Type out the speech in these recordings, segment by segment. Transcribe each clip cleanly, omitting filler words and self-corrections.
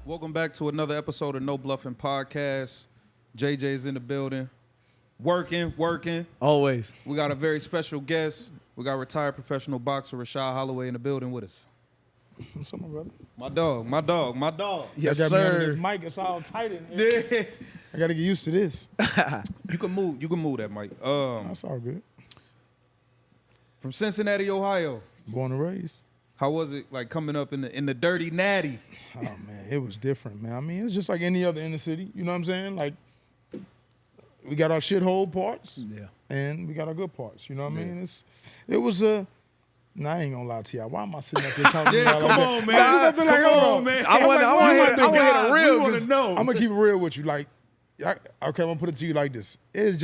Welcome back to another episode of No Bluffin Podcast. JJ's in the building. Working. Always. We got a very special guest. We got retired professional boxer Rashad Holloway in the building with us. What's up, my brother? My dog. Yes, I got me under sir. this mic, it's all tight in here. Yeah. I got to get used to this. You can move that mic. That's all good. From Cincinnati, Ohio. Born and raised. How was it like coming up in the dirty natty? Oh, man, it was different, man. I mean, it's just like any other inner city. You know what I'm saying? Like, we got our shithole parts. Yeah. And we got our good parts. You know what I mean? It was a... Nah, I ain't gonna lie to y'all. Why am I sitting up here talking to y'all like on, that? man. I'm sitting up there like, Come on, man. I want to hear the real. We want to know. I'm gonna keep it real with you. Like, okay, I'm gonna put it to you like this. It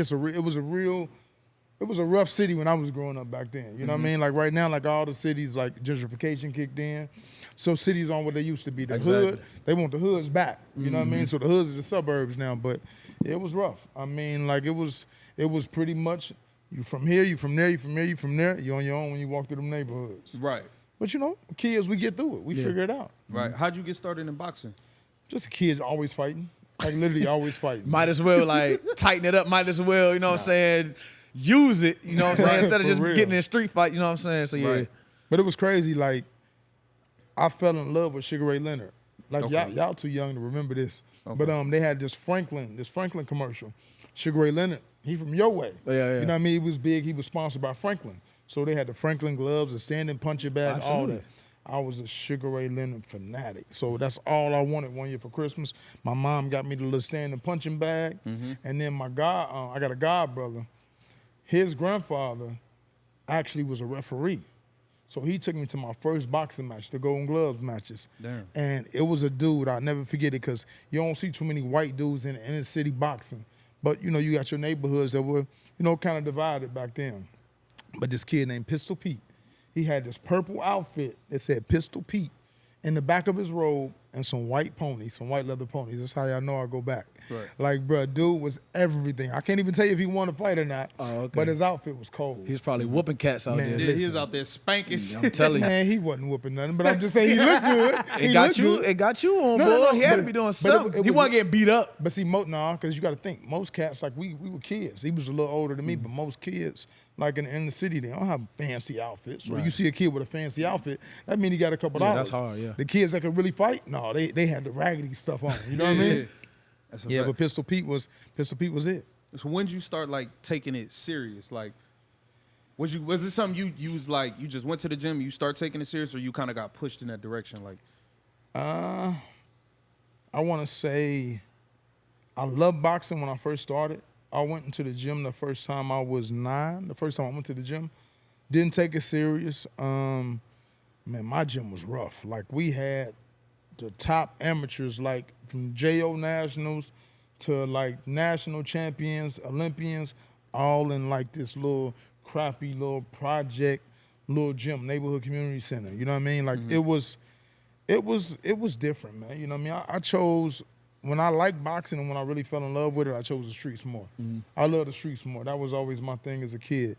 was a rough city when I was growing up back then. You know what I mean? Like right now, like all the cities, like gentrification kicked in. So cities aren't what they used to be. The hood, they want the hoods back. You know what I mean? So the hoods are the suburbs now. But it was rough. I mean, like it was pretty much you from here, you from there, you from there, you from there. You're on your own when you walk through them neighborhoods. Right. But you know, kids, we get through it. We figure it out. Right. How'd you get started in boxing? Just a kid always fighting. Like literally always fighting. Might as well like tighten it up. Might as well, you know what I'm saying, use it. You know what I'm saying, instead of For just real. getting in a street fight. You know what I'm saying. So yeah. Right. But it was crazy. Like, I fell in love with Sugar Ray Leonard. Like, Okay. y'all too young to remember this. Okay. But they had this Franklin commercial. Sugar Ray Leonard, he from your way. Yeah. You know what I mean? He was big. He was sponsored by Franklin. So they had the Franklin gloves, the standing puncher bag, all Absolutely. that. I was a Sugar Ray Leonard fanatic. So that's all I wanted one year for Christmas. My mom got me the little standing punching bag. And then I got a god brother. His grandfather actually was a referee. So he took me to my first boxing match, the Golden Gloves matches. Damn. And it was a dude, I'll never forget it, because you don't see too many white dudes in inner city boxing. But, you know, you got your neighborhoods that were, you know, kind of divided back then. But this kid named Pistol Pete, he had this purple outfit that said Pistol Pete in the back of his robe and some white ponies, some white leather ponies. That's how y'all know I go back. Right. Like, bruh, dude was everything. I can't even tell you if he won a fight or not, Oh, okay. but his outfit was cold. He's probably whooping cats out Man, there. Yeah, he was listen. out there spanking shit. I'm telling you. Man, he wasn't whooping nothing, but I'm just saying he looked good. It got you on, No, boy. no, He had to but- be doing but something. it He was- wasn't getting beat up. But see, because you got to think, most cats, like we were kids. He was a little older than me, but most kids, like in the city, they don't have fancy outfits. So you see a kid with a fancy outfit, that means he got a couple Yeah, dollars. that's hard, yeah. The kids that could really fight, no, they had the raggedy stuff on. You know what I mean? That's a Yeah, fact. but Pistol Pete was it. So when did you start like taking it serious? Like, was this something you was like you just went to the gym, you start taking it serious, or you kind of got pushed in that direction? Like, I want to say I loved boxing when I first started. I went into the gym the first time I was 9. The first time I went to the gym, didn't take it serious. Man, my gym was rough. Like we had the top amateurs, like from JO Nationals to like national champions, Olympians, all in like this little crappy little project, little gym, neighborhood community center. You know what I mean? Like it was different, man. You know what I mean? I chose, when I liked boxing and when I really fell in love with it, I chose the streets more. I love the streets more. That was always my thing as a kid.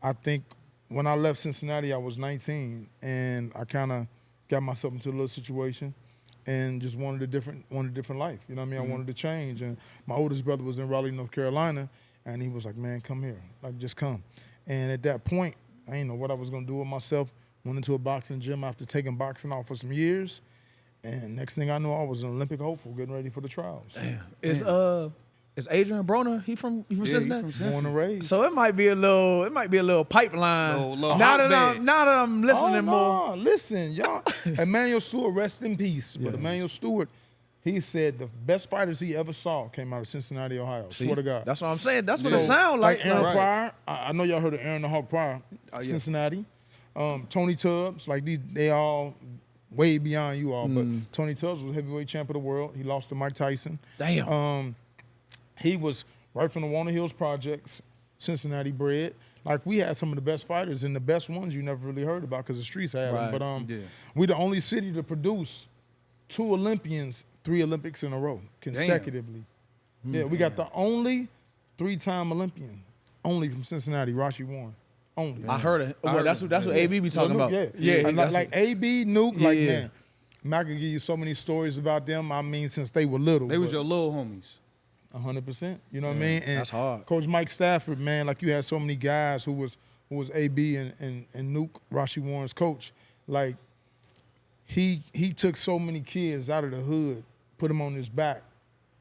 I think when I left Cincinnati, I was 19, and I kind of got myself into a little situation and just wanted a different life. You know what I mean? I wanted to change. And my oldest brother was in Raleigh, North Carolina, and he was like, man, come here. Like, just come. And at that point, I didn't know what I was going to do with myself. Went into a boxing gym after taking boxing off for some years. And next thing I knew, I was an Olympic hopeful getting ready for the trials. Damn. Is Adrian Broner? He from Cincinnati? Born and raised. So it might be a little pipeline. Little now that hotbed. I'm listening more. Listen, y'all. Emmanuel Stewart, rest in peace. But Emmanuel Stewart, he said the best fighters he ever saw came out of Cincinnati, Ohio. See? Swear to God. That's what I'm saying. That's what it So, sounds like. Aaron Right. Pryor. I know y'all heard of Aaron the Hawk Pryor, yeah. Cincinnati. Tony Tubbs, like they all way beyond you all. But Tony Tubbs was heavyweight champ of the world. He lost to Mike Tyson. Damn. He was right from the Warner Hills Projects, Cincinnati bred. Like, we had some of the best fighters, and the best ones you never really heard about because the streets had Right. them. But Yeah. we the only city to produce 2 Olympians, 3 Olympics in a row consecutively. Yeah, we got the only 3-time Olympian, only from Cincinnati, Rashi Warren. Only. I heard it. I Well, heard that's it. what AB be talking Nuke, about. Yeah, and that's like AB, Nuke, like, Yeah. man. Mac can give you so many stories about them. I mean, since they were little. They was your little homies. 100%. You know what I mean? And that's hard. Coach Mike Stafford, man, like you had so many guys who was AB and Nuke, Rashi Warren's coach. Like he took so many kids out of the hood, put them on his back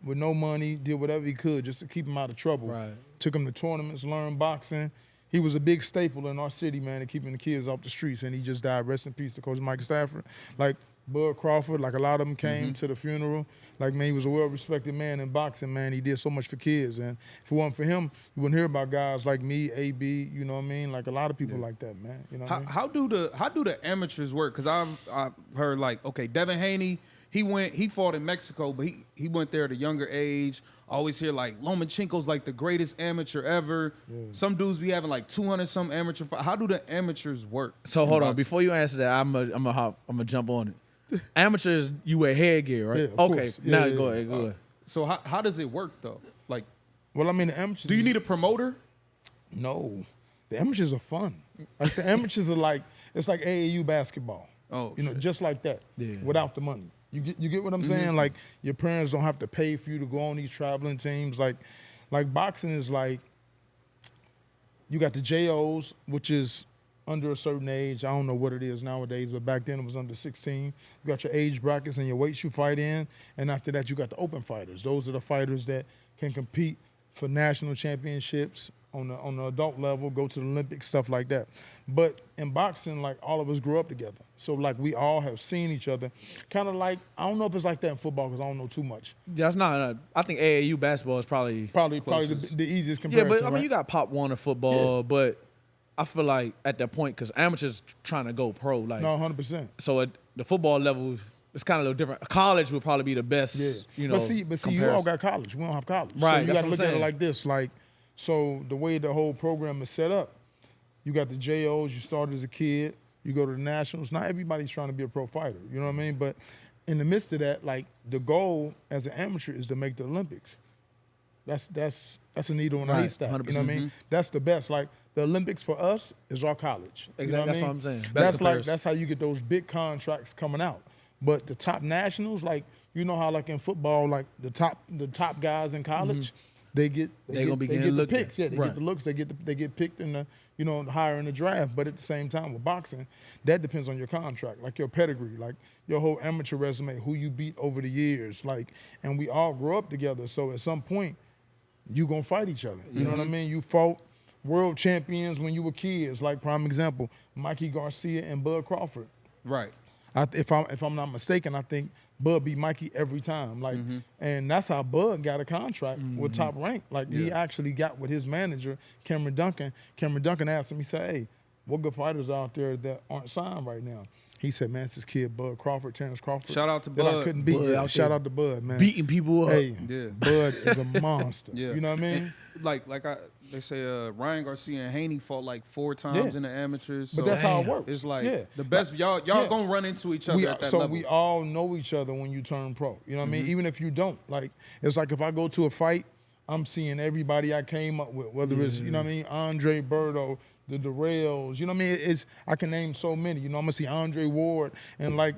with no money, did whatever he could just to keep them out of trouble. Right. Took them to tournaments, learned boxing. He was a big staple in our city, man, to keeping the kids off the streets, and he just died. Rest in peace to Coach Mike Stafford. Like Bud Crawford, like a lot of them came to the funeral. Like, man, he was a well-respected man in boxing, man. He did so much for kids, and if it wasn't for him, you wouldn't hear about guys like me, AB, you know what I mean? Like a lot of people like that, man. You know what I mean? How do the amateurs work? Because I've heard like, okay, Devin Haney, he fought in Mexico, but he went there at a younger age. I always hear like Lomachenko's like the greatest amateur ever. Yeah. Some dudes be having like 200 some amateur. How do the amateurs work? So hold on, before you answer that, I'm gonna jump on it. Amateurs, you wear headgear, right? Yeah, of okay, course. now Yeah, go ahead. So how does it work though? Like, well, I mean, the amateurs. do you need a promoter? No, the amateurs are fun. Like the amateurs are like, it's like AAU basketball. Oh, you know, just like that. Yeah. Without the money. You get what I'm saying? Like your parents don't have to pay for you to go on these traveling teams. Like boxing is like, you got the JOs, which is under a certain age. I don't know what it is nowadays, but back then it was under 16. You got your age brackets and your weights you fight in, and after that you got the open fighters. Those are the fighters that can compete for national championships on the adult level, go to the Olympics, stuff like that. But in boxing, like all of us grew up together. So like we all have seen each other. Kind of like, I don't know if it's like that in football because I don't know too much. That's not. I think AAU basketball is probably the easiest comparison. Yeah, but I mean right? you got Pop Warner football, but I feel like at that point, because amateurs trying to go pro, like No, 100%. so at the football level, it's kind of a little different. College would probably be the best. Yeah. You know, but see, you all got college. We don't have college. Right, So you that's got to what look I'm at it saying. like this. Like, so the way the whole program is set up, you got the JOs. You start as a kid. You go to the nationals. Not everybody's trying to be a pro fighter. You know what I mean? But in the midst of that, like the goal as an amateur is to make the Olympics. That's a needle in a Right, haystack. 100%. You know what I mean? That's the best. Like the Olympics for us is our college. You know Exactly. what I mean? That's what I'm saying. That's like that's how you get those big contracts coming out. But the top nationals, like you know how like in football, like the top guys in college, they get the picks. Yeah, they get the looks. They get picked in the higher in the draft. But at the same time with boxing, that depends on your contract, like your pedigree, like your whole amateur resume, who you beat over the years, like. And we all grew up together, so at some point, you gonna fight each other. You know what I mean? You fought world champions when you were kids. Like prime example, Mikey Garcia and Bud Crawford. Right. If I'm not mistaken, I think Bud beat Mikey every time. Like, and that's how Bud got a contract with Top Rank. Like he actually got with his manager, Cameron Duncan. Cameron Duncan asked him, he said, "Hey, what good fighters out there that aren't signed right now?" He said, "Man, it's this kid Bud Crawford, Terrence Crawford. Shout out to that Bud. I couldn't beat. Bud out Shout there out to Bud, man. beating people up. Hey, Yeah. Bud is a monster. Yeah. You know what I mean? And they say Ryan Garcia and Haney fought like 4 times in the amateurs. But So that's how it works. it's like Yeah. the best. Y'all gonna run into each other at that level. We all know each other when you turn pro. You know what I mean? Even if you don't. Like, it's like if I go to a fight, I'm seeing everybody I came up with, whether it's, you know what I mean, Andre Berto, the Durrells, you know what I mean? I can name so many. You know, I'm gonna see Andre Ward, and like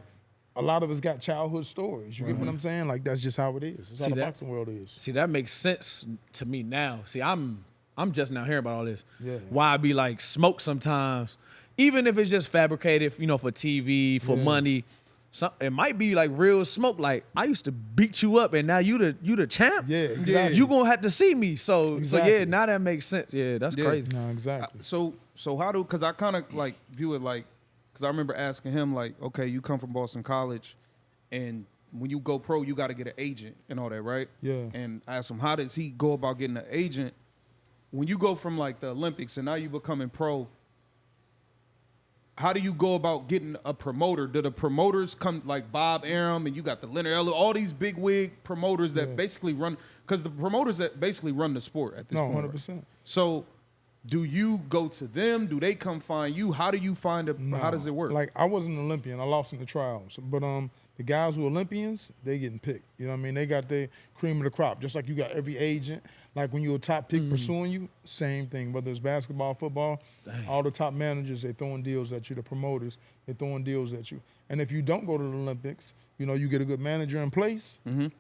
a lot of us got childhood stories. You get what I'm saying? Like that's just how it is. That's how the boxing world is. See, that makes sense to me now. See, I'm just now hearing about all this. Yeah. Why I be like smoke sometimes, even if it's just fabricated, for TV, for money. It might be like real smoke. Like I used to beat you up, and now you the champ. Yeah, exactly. You gonna have to see me. So Exactly. yeah, now that makes sense. Yeah, that's crazy. No, exactly. So how do? Because I kind of like view it like, because I remember asking him like, okay, you come from Boston College, and when you go pro, you got to get an agent and all that, right? Yeah. And I asked him, how does he go about getting an agent when you go from like the Olympics and now you becoming pro? How do you go about getting a promoter? Do the promoters come like Bob Arum and you got the Leonard Elliott, all these big wig promoters that basically run, because the promoters that basically run the sport at this point. 100%. So do you go to them? Do they come find you? How do you find it? How does it work? Like I was an Olympian. I lost in the trials, but The guys who are Olympians, they getting picked. You know what I mean? They got their cream of the crop. Just like you got every agent. Like when you're a top pick pursuing you, same thing. Whether it's basketball, football, all the top managers, they're throwing deals at you. The promoters, they're throwing deals at you. And if you don't go to the Olympics, you know, you get a good manager in place, and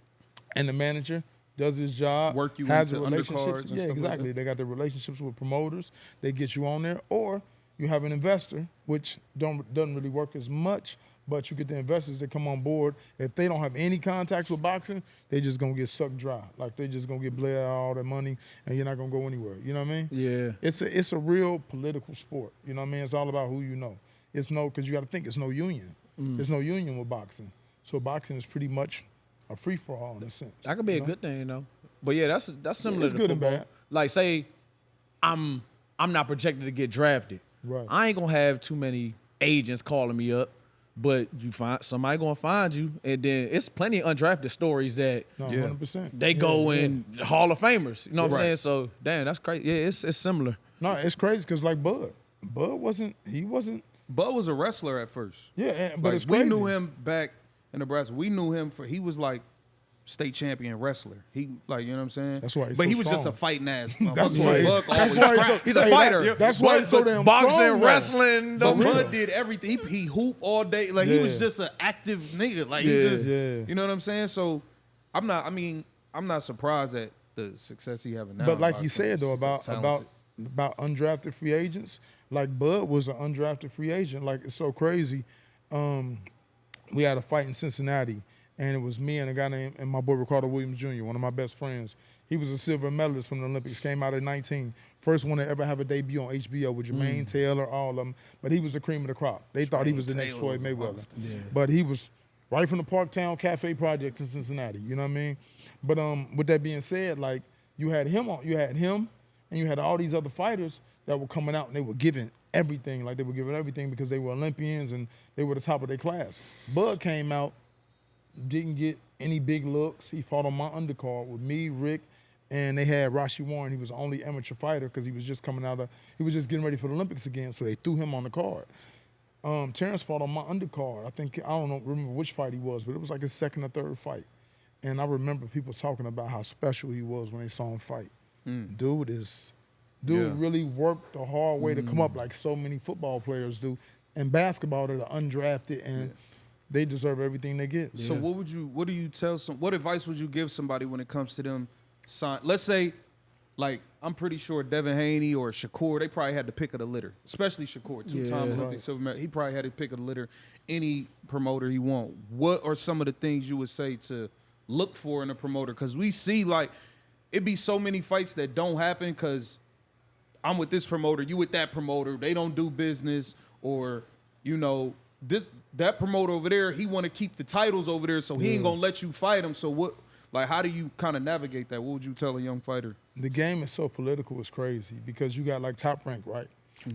the manager does his job, work you has into relationships. undercards and Yeah, stuff exactly. like They got the relationships with promoters. They get you on there, or you have an investor, which doesn't really work as much. But you get the investors that come on board. If they don't have any contacts with boxing, they just gonna get sucked dry. Like they just gonna get bled out all that money, and you're not gonna go anywhere. You know what I mean? Yeah. It's a real political sport. You know what I mean? It's all about who you know. It's no, because you got to think it's no union. There's no union with boxing. So boxing is pretty much a free for all in a sense. That could be a good thing, you know. But yeah, that's similar it's to good and football. bad. Like say I'm not projected to get drafted. Right. I ain't gonna have too many agents calling me up, but you find somebody gonna find you, and then it's plenty of undrafted stories that No, 100%. they go Yeah. in Hall of Famers. You know what I'm Right. saying? So damn, that's crazy. Yeah, it's similar. No, it's crazy because like Bud wasn't. Bud was a wrestler at first. Yeah, but Like, it's we crazy. knew him back in Nebraska. We knew him he was like state champion wrestler. He like, you know what I'm saying? That's why he's But so he was just a strong. fighting ass. That's motherfucker. why. Bud That's always why scrapped. He's a fighter. That's why he's so damn boxing, strong, though. wrestling, But the Bud did everything. He hoop all day. Like he was Yeah. just an active nigga. Like Yeah. he just, Yeah. you know what I'm saying? So I'm not surprised at the success he having now. But like in you boxing. said though He's so talented. about undrafted free agents, like Bud was an undrafted free agent. Like it's so crazy. We had a fight in Cincinnati, and it was me and a guy named my boy Ricardo Williams Jr., one of my best friends. He was a silver medalist from the Olympics. Came out at 19, first one to ever have a debut on HBO with Jermaine Taylor, all of them. But he was the cream of the crop. They thought he was the next Taylor Floyd was a Mayweather. monster. But he was right from the Parktown Cafe Projects in Cincinnati. You know what I mean? But with that being said, like you had him, and you had all these other fighters that were coming out and they were giving everything. Like they were giving everything because they were Olympians and they were the top of their class. Bud came out, didn't get any big looks. He fought on my undercard with me, Rick, and they had Rashi Warren. He was the only amateur fighter because he was just he was just getting ready for the Olympics again, so they threw him on the card. Terrence fought on my undercard. I don't remember which fight he was, but it was like his second or third fight. And I remember people talking about how special he was when they saw him fight. Dude really worked the hard way to come up like so many football players do. And basketball, they're undrafted and they deserve everything they get. So what advice would you give somebody when it comes to them let's say, like, I'm pretty sure Devin Haney or Shakur, they probably had the pick of the litter, especially Shakur, two-time Olympic silver medal. He probably had the pick of the litter. Any promoter he want. What are some of the things you would say to look for in a promoter? Because we see, like, it be so many fights that don't happen because I'm with this promoter, you with that promoter, they don't do business, or, you know, that promoter over there, he want to keep the titles over there, so he ain't gonna let you fight him. So what, like, how do you kind of navigate that? What would you tell a young fighter? The game is so political, it's crazy because you got like Top Rank, right?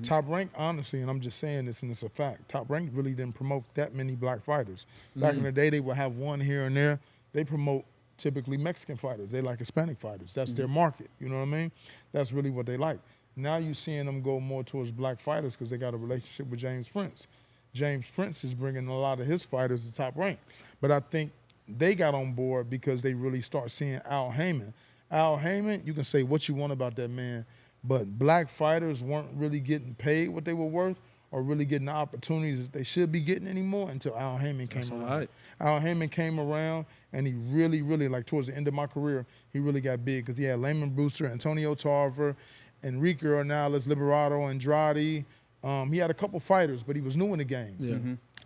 Top Rank, honestly, and I'm just saying this and it's a fact, Top Rank really didn't promote that many black fighters. Back in the day, they would have one here and there. They promote typically Mexican fighters. They like Hispanic fighters. That's their market, you know what I mean? That's really what they like. Now you're seeing them go more towards black fighters because they got a relationship with James Prince. James Prince is bringing a lot of his fighters to Top Rank. But I think they got on board because they really start seeing Al Haymon. Al Haymon, you can say what you want about that man, but black fighters weren't really getting paid what they were worth or really getting the opportunities that they should be getting anymore until Al Haymon came around. Right. Al Haymon came around and he really, really, like towards the end of my career, he really got big because he had Layman Brewster, Antonio Tarver, Enrique Ornelas, Liberato, Andrade. He had a couple fighters, but he was new in the game. Yeah.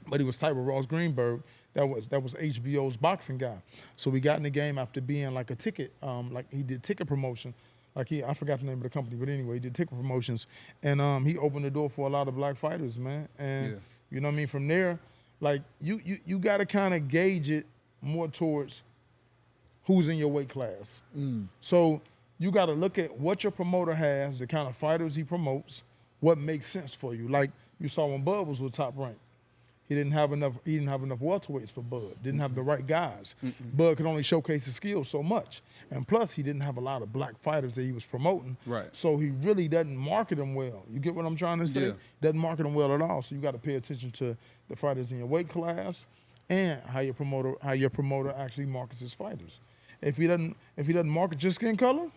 But he was tight with Ross Greenberg. That was HBO's boxing guy. So we got in the game after being like a ticket, like he did ticket promotion. I forgot the name of the company, but anyway, he did ticket promotions. And he opened the door for a lot of black fighters, man. And you know what I mean? From there, like you got to kind of gauge it more towards who's in your weight class. So you got to look at what your promoter has, the kind of fighters he promotes, what makes sense for you. Like you saw when Bud was with Top Rank. He didn't have enough welterweights for Bud. Didn't have the right guys. Bud could only showcase his skills so much. And plus, he didn't have a lot of black fighters that he was promoting. Right. So he really doesn't market them well. You get what I'm trying to say? Yeah. Doesn't market them well at all. So you got to pay attention to the fighters in your weight class and how your promoter actually markets his fighters. If he doesn't market just skin color,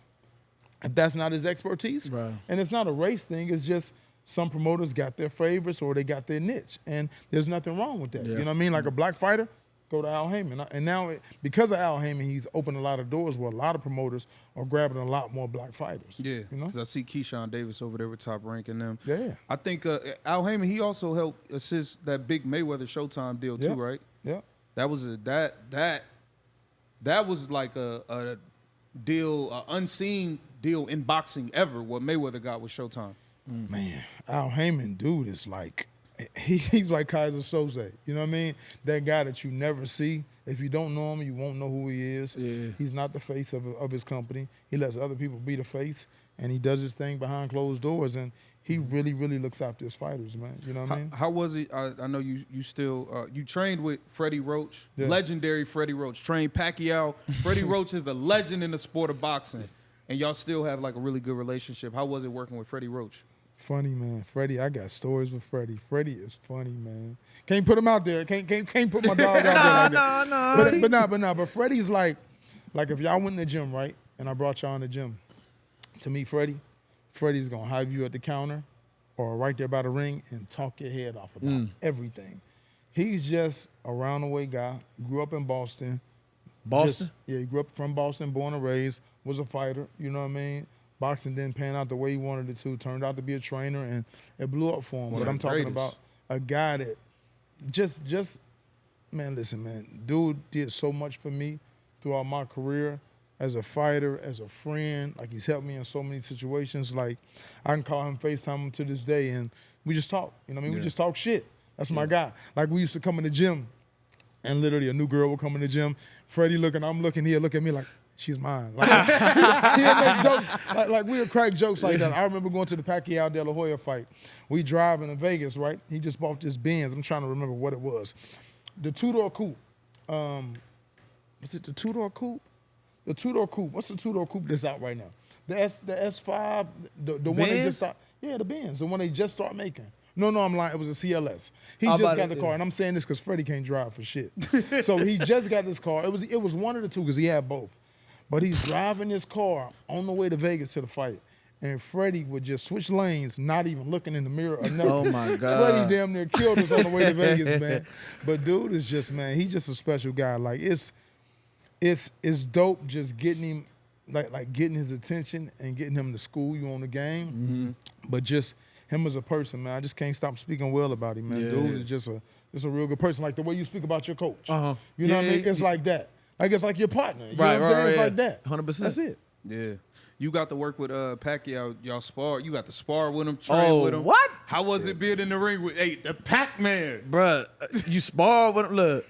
if that's not his expertise, Right. and it's not a race thing, it's just some promoters got their favorites or they got their niche, and there's nothing wrong with that. Yeah. You know what I mean? Like a black fighter, go to Al Haymon. And now, because of Al Haymon, he's opened a lot of doors where a lot of promoters are grabbing a lot more black fighters. Yeah, you know? because I see Keyshawn Davis over there with Top Rank and them. Yeah. I think Al Haymon, he also helped assist that big Mayweather Showtime deal too, Yeah. right? Yeah. That was that was like a deal, an unseen deal in boxing ever. What Mayweather got with Showtime. Man, Al Haymon, dude, is like, he's like Kaiser Soze. You know what I mean? That guy that you never see. If you don't know him, you won't know who he is. Yeah. He's not the face of his company. He lets other people be the face, and he does his thing behind closed doors, and he really, really looks after his fighters, man. You know what I mean? How was it? I know you still you trained with Freddie Roach, Yeah. legendary Freddie Roach. Trained Pacquiao. Freddie Roach is a legend in the sport of boxing, and y'all still have like a really good relationship. How was it working with Freddie Roach? Funny, man. Freddie, I got stories with Freddie. Freddie is funny, man. Can't put him out there. Can't put my dog out there like that. But Freddie's like if y'all went in the gym, right, and I brought y'all in the gym to meet Freddie, Freddie's gonna have you at the counter or right there by the ring and talk your head off about everything. He's just a round the way guy. Grew up in Boston. Boston? Yeah, he grew up from Boston, born and raised, was a fighter, you know what I mean? Boxing didn't pan out the way he wanted it to. Turned out to be a trainer, and it blew up for him. One But of I'm the talking greatest. about a guy that just man, listen, man. Dude did so much for me throughout my career as a fighter, as a friend. Like, he's helped me in so many situations. Like, I can call him, FaceTime him to this day, and we just talk. You know what I mean? Yeah. We just talk shit. That's my guy. Like, we used to come in the gym, and literally a new girl would come in the gym. Freddie looking, I'm looking, he'll look at me like, she's mine. Like, he'll make jokes. Like we'll crack jokes like that. I remember going to the Pacquiao De La Hoya fight. We driving to Vegas, right? He just bought this Benz. I'm trying to remember what it was. The two-door coupe. Was it the two-door coupe? The two-door coupe. What's the two-door coupe that's out right now? The S5, the one they Benz? just start. Yeah, the Benz, the one they just start making. No, I'm lying. It was a CLS. He How just about got it? the car, and I'm saying this because Freddie can't drive for shit. So he just got this car. It was one of the two because he had both. But he's driving his car on the way to Vegas to the fight, and Freddie would just switch lanes, not even looking in the mirror or nothing. Oh, my God. Freddie damn near killed us on the way to Vegas, man. But dude is just, man, he's just a special guy. Like, it's dope just getting him, like getting his attention and getting him to school you on the game. Mm-hmm. But just him as a person, man, I just can't stop speaking well about him, man. Yeah. Dude is just a real good person. Like the way you speak about your coach. Uh-huh. You know what I Yeah, mean? It's like that. Like, it's like your partner. You Right, know what I'm saying? right, It's yeah. like that. 100%. That's it. Yeah. You got to work with Pacquiao. Y'all spar. You got to spar with him, train Oh, with him. what? How was it being in the ring with the Pac-Man? Bruh, you spar with him. Look,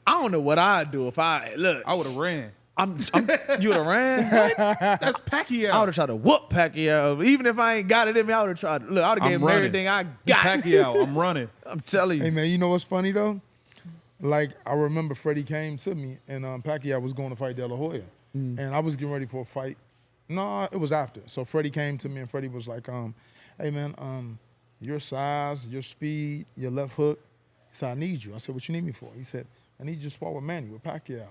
I don't know what I'd do if I would have ran. you would have ran. That's Pacquiao. I would have tried to whoop Pacquiao. Even if I ain't got it in me, I would have tried. Look, I would have I'm gave him running. everything I got. Pacquiao, I'm running. I'm telling you. Hey, man, you know what's funny, though? Like, I remember Freddie came to me, and Pacquiao was going to fight De La Hoya. And I was getting ready for a fight. No, it was after. So Freddie came to me, and Freddie was like, hey, man, your size, your speed, your left hook. He said, I need you. I said, what you need me for? He said, I need you to spar with Manny, with Pacquiao.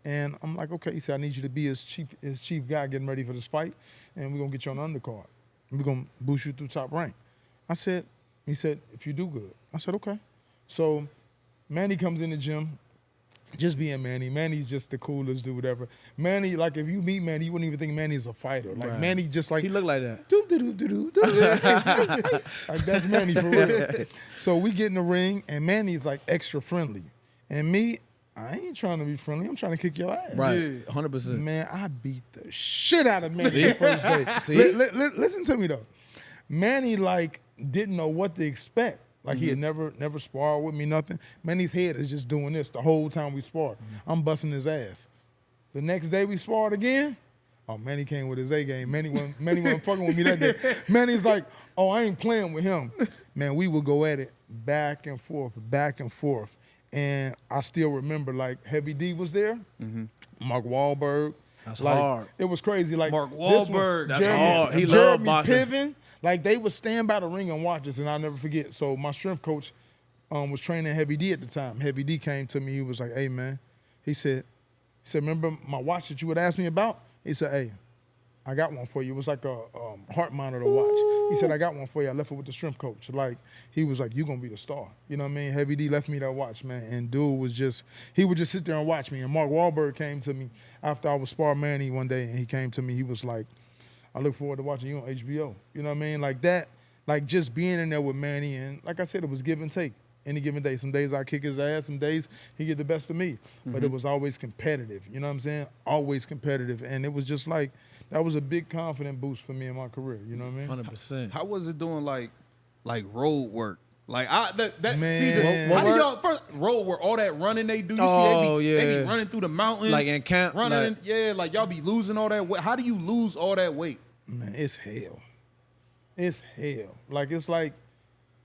And I'm like, okay. He said, I need you to be his chief guy getting ready for this fight, and we're going to get you on the undercard. We're going to boost you through Top Rank. He said, if you do good. I said, okay. So Manny comes in the gym, just being Manny. Manny's just the coolest dude ever. Manny, like, if you meet Manny, you wouldn't even think Manny's a fighter. Like, Right. Manny just like, He looked like that. like, that's Manny for real. So we get in the ring, and Manny's like extra friendly. And me, I ain't trying to be friendly. I'm trying to kick your ass. Right. Yeah. 100%. Man, I beat the shit out of Manny See? the first day. See? Listen to me, though. Manny, like, didn't know what to expect. Like, he had never sparred with me, nothing. Manny's head is just doing this the whole time we sparred. I'm busting his ass. The next day we sparred again. Oh, Manny came with his A game. Manny wasn't fucking with me that day. Manny's like, oh, I ain't playing with him. Man, we would go at it back and forth. And I still remember, like, Heavy D was there. Mark Wahlberg. That's like, hard. It was crazy. Like, Mark this one, Wahlberg. That's Jeremy, hard. He Jeremy loved boxing. Piven. Like, they would stand by the ring and watch us, and I'll never forget. So my strength coach, was training Heavy D at the time. Heavy D came to me. He was like, "Hey man," he said, "Remember my watch that you would ask me about?" He said, "Hey, I got one for you." It was like a heart monitor watch. He said, "I got one for you. I left it with the strength coach." Like, he was like, "You gonna be the star." You know what I mean? Heavy D left me that watch, man. And dude was just, he would just sit there and watch me. And Mark Wahlberg came to me after I was sparring Manny one day, and he came to me. He was like, "I look forward to watching you on HBO." You know what I mean? Like that, like just being in there with Manny. And like I said, it was give and take. Any given day. Some days I kick his ass, some days he get the best of me. But it was always competitive. You know what I'm saying? Always competitive. And it was just like, that was a big confident boost for me in my career. You know what I mean? 100%. How was it doing like road work? Like Man. see the What how do work? y'all first road work, all that running they do, you Oh, see they be yeah. running through the mountains. Like in camp, running like- like y'all be losing all that weight. How do you lose all that weight? Man, it's hell. It's hell. Like, it's like,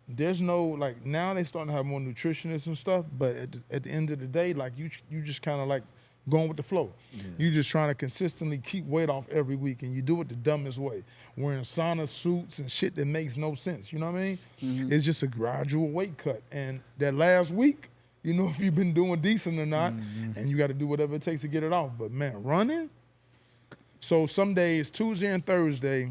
there's no, like, now they starting to have more nutritionists and stuff, but at the end of the day, like, you just kind of like going with the flow. You just trying to consistently keep weight off every week, and you do it the dumbest way, wearing sauna suits and shit that makes no sense. You know what I mean? It's just a gradual weight cut. And that last week, you know if you've been doing decent or not, and you got to do whatever it takes to get it off. But man, running. So some days, Tuesday and Thursday,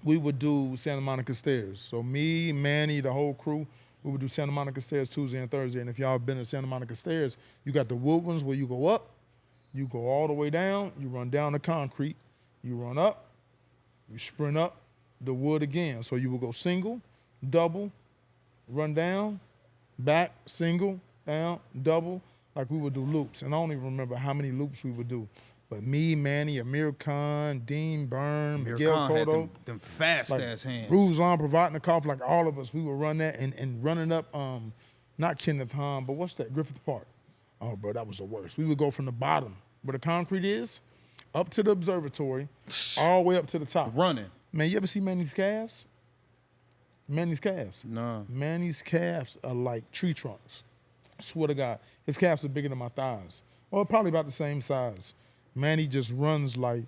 we would do Santa Monica Stairs. So me, Manny, the whole crew, we would do Santa Monica Stairs Tuesday and Thursday. And if y'all been to Santa Monica Stairs, you got the wood ones where you go up, you go all the way down, you run down the concrete, you run up, you sprint up the wood again. So you would go single, double, run down, back, single, down, double, like we would do loops. And I don't even remember how many loops we would do. But me, Manny, Amir Khan, Dean Byrne, Miguel Khan had Cotto, them fast like, ass hands. Ruslan Provatnikov, like all of us, we would run that and running up, not Kenneth Hahn, but what's that, Griffith Park. Oh, bro, that was the worst. We would go from the bottom, where the concrete is, up to the observatory, all the way up to the top. Running. Man, you ever see Manny's calves? Manny's calves. Nah. Manny's calves are like tree trunks. I swear to God. His calves are bigger than my thighs. Well, probably about the same size. Manny just runs like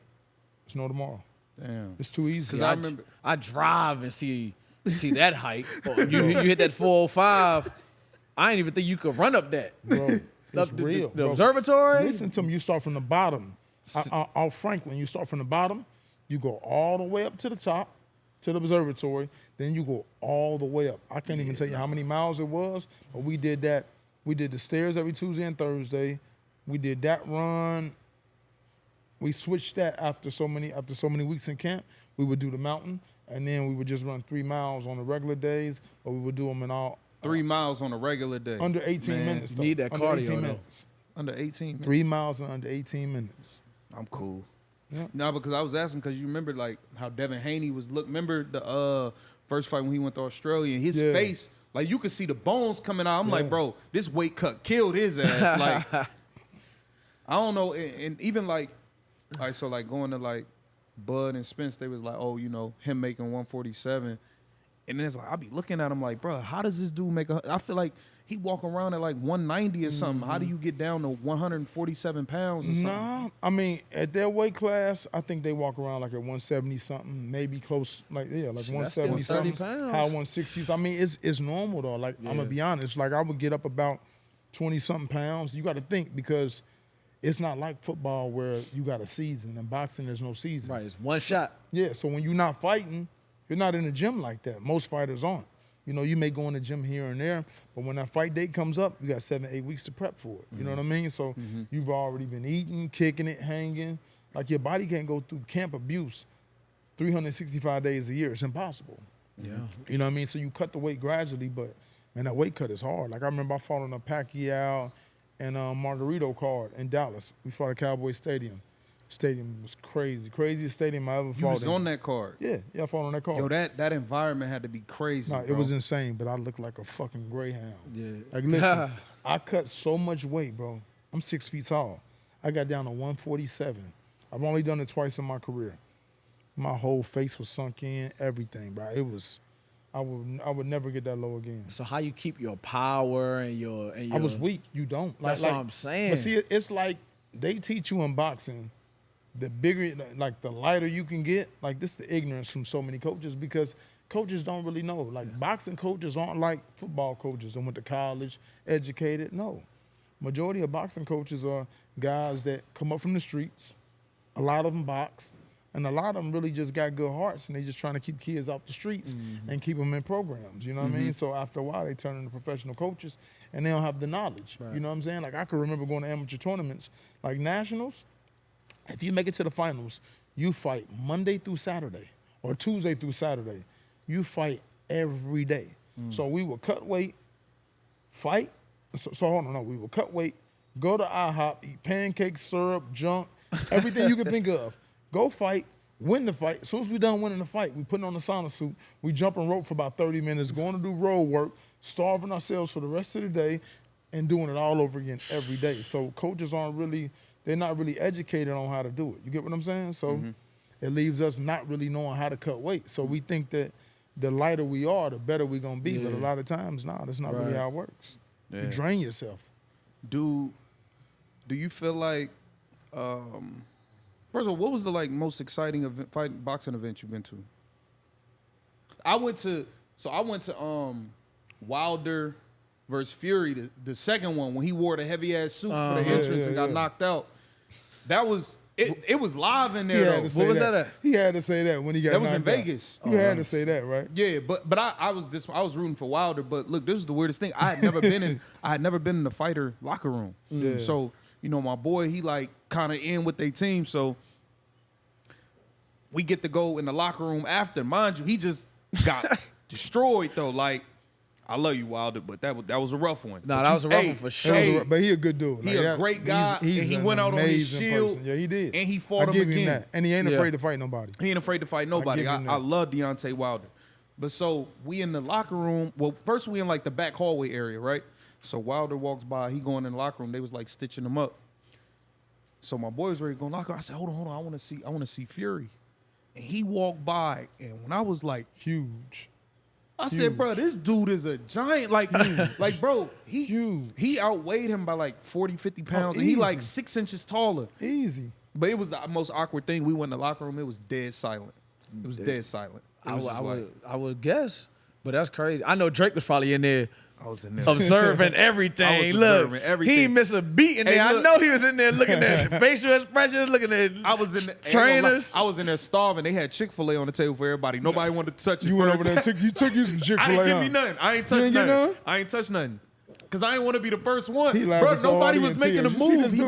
it's no tomorrow. Damn. It's too easy. Because I remember I drive and see that height. You hit that 405. I ain't even think you could run up that. Bro, it's the, real. The bro. observatory. Listen to me. You start from the bottom. Off Franklin, you start from the bottom. You go all the way up to the top, to the observatory. Then you go all the way up. I can't even tell you how many miles it was, but we did that. We did the stairs every Tuesday and Thursday. We did that run. We switched that after so many weeks in camp. We would do the mountain, and then we would just run 3 miles on the regular days, but we would do them in all 3 miles on a regular day. under 18 Man, minutes. Though. need that under cardio, 18 though. minutes. Under 18 minutes. 3 miles in under 18 minutes. I'm cool. Yeah. No, because I was asking because you remember like how Devin Haney was remember the first fight when he went to Australia and his Yeah. face, like you could see the bones coming out. I'm like, bro, this weight cut killed his ass. Like I don't know, and even like, all right, so like going to like Bud and Spence, they was like, oh, you know, him making 147. And then it's like, I'll be looking at him like, bro, how does this dude make I feel like he walk around at like 190 or something. How do you get down to 147 pounds or something? No, I mean, at their weight class, I think they walk around like at 170 something, maybe close, like, yeah, like 170 still 30 something. pounds. High 160s. I mean, it's normal though. Like, I'm gonna be honest. Like, I would get up about 20 something pounds. You got to think because it's not like football where you got a season. In boxing, there's no season. Right, it's one shot. Yeah, so when you're not fighting, you're not in the gym like that. Most fighters aren't. You know, you may go in the gym here and there, but when that fight date comes up, you got 7-8 weeks to prep for it. You know what I mean? So you've already been eating, kicking it, hanging. Like your body can't go through camp abuse 365 days a year. It's impossible. Yeah. You know what I mean? So you cut the weight gradually, but man, that weight cut is hard. Like I remember I fought on a Pacquiao and Margarito card in Dallas. We fought at Cowboy Stadium. Stadium was crazy. Craziest stadium I ever fought You was in. on that card. Yeah, I fought on that card. Yo, that environment had to be crazy. No, it bro. was insane, but I looked like a fucking greyhound. Yeah. Like, listen, I cut so much weight, bro. I'm 6 feet tall. I got down to 147. I've only done it twice in my career. My whole face was sunk in, everything, bro. It was, I would never get that low again. So how you keep your power and your I was weak. You don't. That's what I'm saying. But see, it's like they teach you in boxing, the bigger, like the lighter you can get, like this is the ignorance from so many coaches because coaches don't really know. Like boxing coaches aren't like football coaches and went to college, educated. No. Majority of boxing coaches are guys that come up from the streets. A lot of them box. And a lot of them really just got good hearts, and they just trying to keep kids off the streets and keep them in programs. You know what I mean? So after a while, they turn into professional coaches, and they don't have the knowledge. Right. You know what I'm saying? Like I can remember going to amateur tournaments, like nationals. If you make it to the finals, you fight Monday through Saturday or Tuesday through Saturday. You fight every day. So we would cut weight, fight. So hold on, no, we would cut weight, go to IHOP, eat pancakes, syrup, junk, everything you can think of. Go fight, win the fight. As soon as we done winning the fight, we put on the sauna suit, we jump and rope for about 30 minutes, going to do road work, starving ourselves for the rest of the day, and doing it all over again every day. So coaches they're not really educated on how to do it. You get what I'm saying? So it leaves us not really knowing how to cut weight. So we think that the lighter we are, the better we're going to be. But a lot of times, that's not really how it works. Yeah. You drain yourself. Do you feel like, first of all, what was the most exciting boxing event you've been to? I went to Wilder versus Fury, the second one, when he wore the heavy ass suit for the entrance and got knocked out. That was it was live in there though. What was that at? He had to say that when he got knocked out. That was in Vegas. You had to say that, right? Yeah, but I was rooting for Wilder, but look, this is the weirdest thing. I had never been in the fighter locker room. Yeah. So, my boy, he kind of in with their team, so we get to go in the locker room after. Mind you, he just got destroyed though. I love you, Wilder, but that was a rough one. No, that was a rough one for sure. But he a good dude. He a great guy, and he went out on his shield. Person. Yeah, he did. And he fought him give again. Him that. And he ain't afraid to fight nobody. He ain't afraid to fight nobody. I love Deontay Wilder. But so we in the locker room. Well, first we in the back hallway area, right? So Wilder walks by. He going in the locker room. They was stitching him up. So my boy was ready to go in the locker room. I said, hold on. I want to see Fury. And he walked by, and when I was huge. I said, bro, this dude is a giant. Bro, he outweighed him by 40, 50 pounds, and he 6 inches taller. Easy. But it was the most awkward thing. We went in the locker room. It was dead silent. It was dead silent. I would guess, but that's crazy. I know Drake was probably in there. I was in there observing everything. I was observing everything. He ain't miss a beat in there. I know he was in there looking at facial expressions, looking at trainers. I was in there starving. They had Chick-fil-A on the table for everybody. Nobody wanted to touch it. You went over there. You took you some Chick-fil-A. I didn't give me nothing. I ain't touched nothing. I ain't touched nothing. Because I didn't want to be the first one. Bro, nobody was making a move. You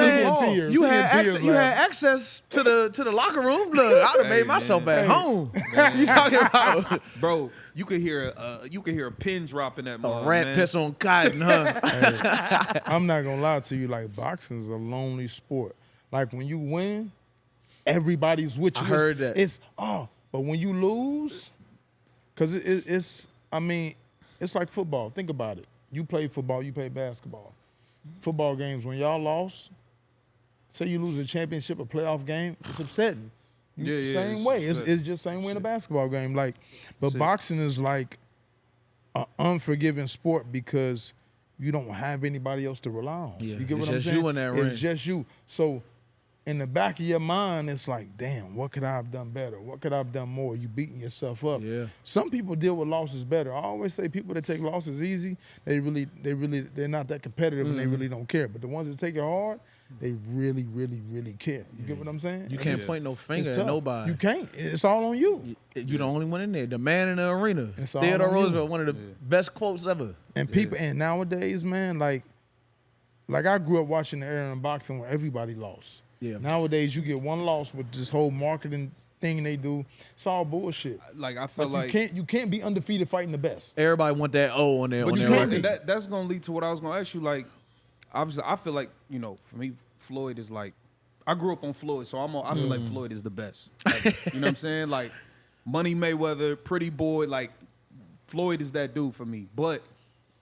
had access to the locker room. Look, I'd have made myself at home. You talking about? Bro, you could hear a pin drop in that mug, rat piss on cotton, huh? Hey, I'm not going to lie to you. Boxing is a lonely sport. When you win, everybody's with you. I heard that. But when you lose, because it's like football. Think about it. You play football, you play basketball. Football games, when y'all lost, say you lose a championship, a playoff game, it's upsetting. Same way. It's just same way in a basketball game. But boxing is an unforgiving sport because you don't have anybody else to rely on. Yeah, you get what I'm saying? It's just you in that ring. It's just you. So in the back of your mind, it's damn, what could I have done better? What could I have done more? You beating yourself up. Yeah. Some people deal with losses better. I always say people that take losses easy, they're not that competitive and they really don't care. But the ones that take it hard, they really, really, really care. You get what I'm saying? You can't point no finger at nobody. You can't. It's all on you. You're the only one in there. The man in the arena. Theodore Roosevelt, one of the best quotes ever. And people, and nowadays, man, I grew up watching the era in boxing where everybody lost. Yeah. Nowadays, you get one loss with this whole marketing thing they do. It's all bullshit. I feel you can't be undefeated fighting the best. Everybody want that O on their But that's gonna lead to what I was gonna ask you. Obviously, I feel for me, Floyd is I grew up on Floyd, so I feel like Floyd is the best. You know what I'm saying? Money Mayweather, Pretty Boy, Floyd is that dude for me. But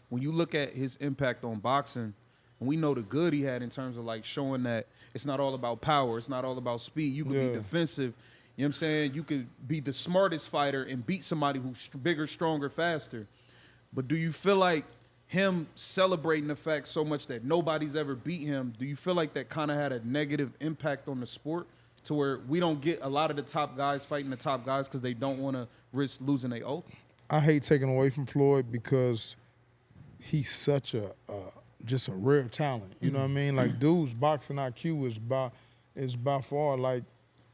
when you look at his impact on boxing, and we know the good he had in terms of showing that it's not all about power, it's not all about speed. You could be defensive. You know what I'm saying? You could be the smartest fighter and beat somebody who's bigger, stronger, faster. But do you feel like him celebrating the fact so much that nobody's ever beat him, do you feel like that kind of had a negative impact on the sport to where we don't get a lot of the top guys fighting the top guys because they don't want to risk losing their oath? I hate taking away from Floyd because he's such just a rare talent. You know what I mean? Like, dude's boxing IQ is by far like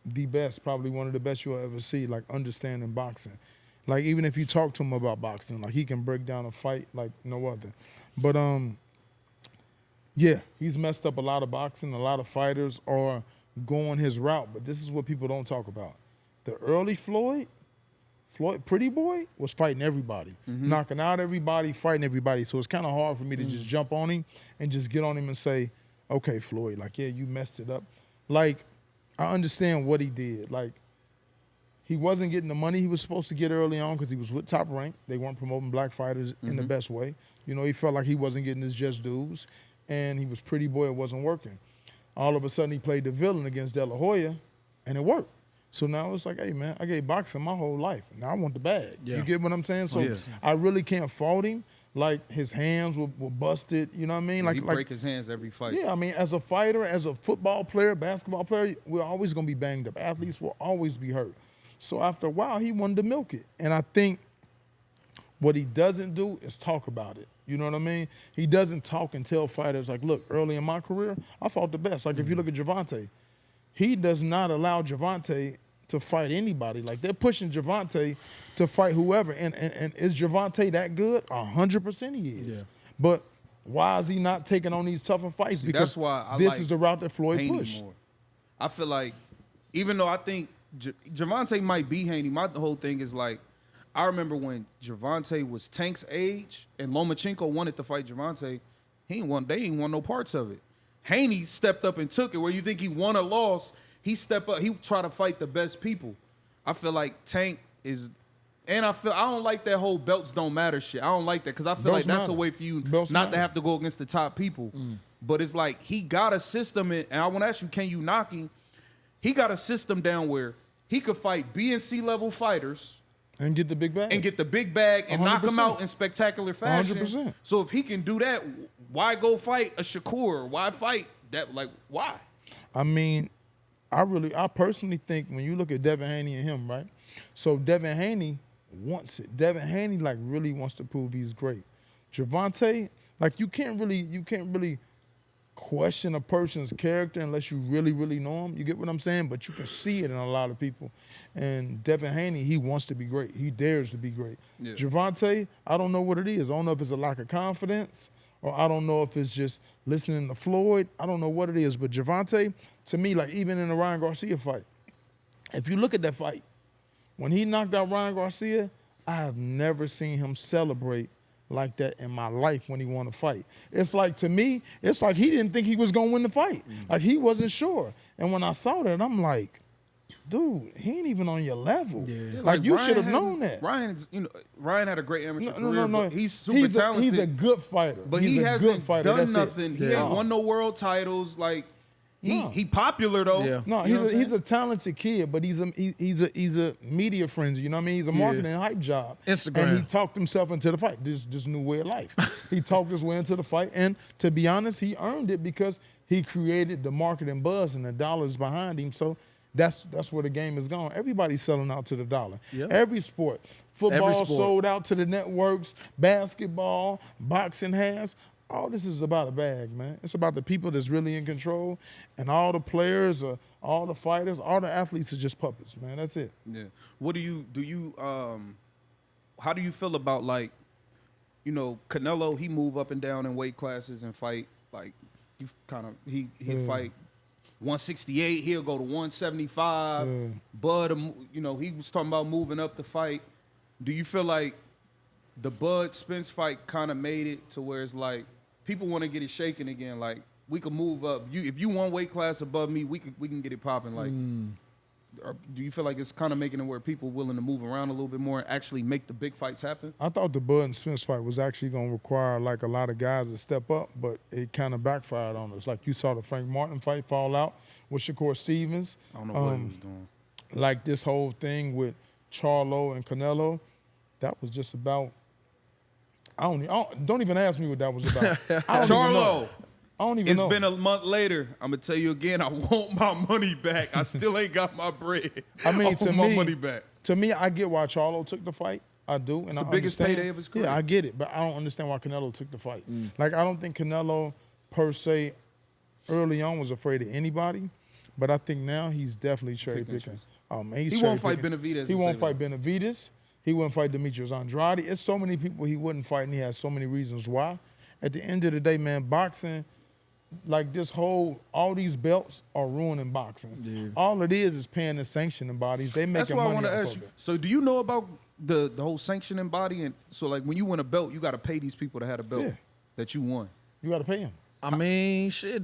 the best, probably one of the best you'll ever see, like understanding boxing. Like, even if you talk to him about boxing, like, he can break down a fight like no other. But yeah, he's messed up a lot of boxing. A lot of fighters are going his route, but this is what people don't talk about. The early Floyd, Pretty Boy, was fighting everybody, knocking out everybody, fighting everybody. So it's kind of hard for me to just jump on him and just get on him and say, okay, Floyd, like, yeah, you messed it up. Like, I understand what he did. Like, he wasn't getting the money he was supposed to get early on because he was with Top Rank. They weren't promoting black fighters in the best way. You know, he felt like he wasn't getting his just dues, and he was Pretty Boy. It wasn't working. All of a sudden, he played the villain against De La Hoya, and it worked. So now it's like, hey, man, I gave boxing my whole life. Now I want the bag. Yeah. You get what I'm saying? So I really can't fault him. Like, his hands were busted. You know what I mean? He break his hands every fight. Yeah, I mean, as a fighter, as a football player, basketball player, we're always going to be banged up. Athletes will always be hurt. So after a while, he wanted to milk it. And I think what he doesn't do is talk about it. You know what I mean? He doesn't talk and tell fighters, like, look, early in my career, I fought the best. Like, if you look at Gervonta, he does not allow Gervonta to fight anybody. Like, they're pushing Gervonta to fight whoever. And is Gervonta that good? 100% he is. Yeah. But why is he not taking on these tougher fights? See, because that's why this is the route that Floyd pushed. More. I feel like, even though I think Gervonta might be Haney, my whole thing is like, I remember when Gervonta was Tank's age and Lomachenko wanted to fight Gervonta, they ain't want no parts of it. Haney stepped up and took it. Where you think he won or lost, he stepped up. He tried to fight the best people. I feel like Tank is, and I don't like that whole belts don't matter shit. I don't like that because I feel Belts like that's matter. a way for you Belts not matter. to have to go against the top people. But it's like he got a system, and I want to ask you, can you knock him? He got a system down where he could fight B and C level fighters. And get the big bag. And knock them out in spectacular fashion. 100%. So if he can do that, why go fight a Shakur? Why fight that? Like, why? I mean, I personally think when you look at Devin Haney and him, right? So Devin Haney wants it. Devin Haney, like, really wants to prove he's great. Gervonta, like, you can't really question a person's character unless you really, really know him. You get what I'm saying? But you can see it in a lot of people. And Devin Haney, he wants to be great. He dares to be great. Yeah. Gervonta, I don't know what it is. I don't know if it's a lack of confidence, or I don't know if it's just listening to Floyd. I don't know what it is. But Gervonta, to me, like, even in the Ryan Garcia fight, if you look at that fight, when he knocked out Ryan Garcia, I have never seen him celebrate like that in my life when he won a fight. It's like, to me, it's like he didn't think he was going to win the fight. Like, he wasn't sure. And when I saw that, I'm like, dude, he ain't even on your level. Yeah. Like, you should have known that. Ryan had a great amateur career. No. He's super talented. He's a good fighter. But he hasn't done nothing. He ain't won no world titles. Like, he popular though. Yeah. No, he's a talented kid, but he's a media frenzy. You know what I mean? He's a marketing hype job. Instagram. And he talked himself into the fight. This new way of life. He talked his way into the fight, and to be honest, he earned it because he created the marketing buzz and the dollars behind him. So that's where the game is going. Everybody's selling out to the dollar. Yep. Every sport. Football sold out to the networks. Basketball, boxing has. All this is about a bag, man. It's about the people that's really in control, and all the players, all the fighters, all the athletes are just puppets, man. That's it. Yeah. What how do you feel about, like, Canelo? He move up and down in weight classes and fight. Like, he'll fight 168. He'll go to 175. Yeah. Bud, he was talking about moving up the fight. Do you feel like the Bud Spence fight kind of made it to where it's like people want to get it shaking again? Like, we could move up. If you one weight class above me, we can get it popping. Like, or do you feel like it's kind of making it where people willing to move around a little bit more and actually make the big fights happen? I thought the Bud and Spence fight was actually going to require, like, a lot of guys to step up, but it kind of backfired on us. Like, you saw the Frank Martin fight fall out with Shakur Stevens. I don't know what he was doing. Like, this whole thing with Charlo and Canelo, that was just about. Don't even ask me what that was about. Charlo. I don't even know. It's been a month later. I'm gonna tell you again. I want my money back. I still ain't got my bread. I mean, my money back. To me, I get why Charlo took the fight I do. And It's I the biggest understand. payday of his career. Yeah, I get it, but I don't understand why Canelo took the fight. Like, I don't think Canelo per se early on was afraid of anybody, but I think now he's definitely cherry picking. Oh man, He won't fight Benavidez. He won't fight Benavidez. He wouldn't fight Demetrius Andrade. It's so many people he wouldn't fight, and he has so many reasons why. At the end of the day, man, boxing, like all these belts are ruining boxing. Yeah. All it is paying the sanctioning bodies. They make That's what I want money to off ask of you. it. So do you know about the whole sanctioning body? And so like when you win a belt, you got to pay these people to have a belt that you won. You got to pay him. I mean, shit,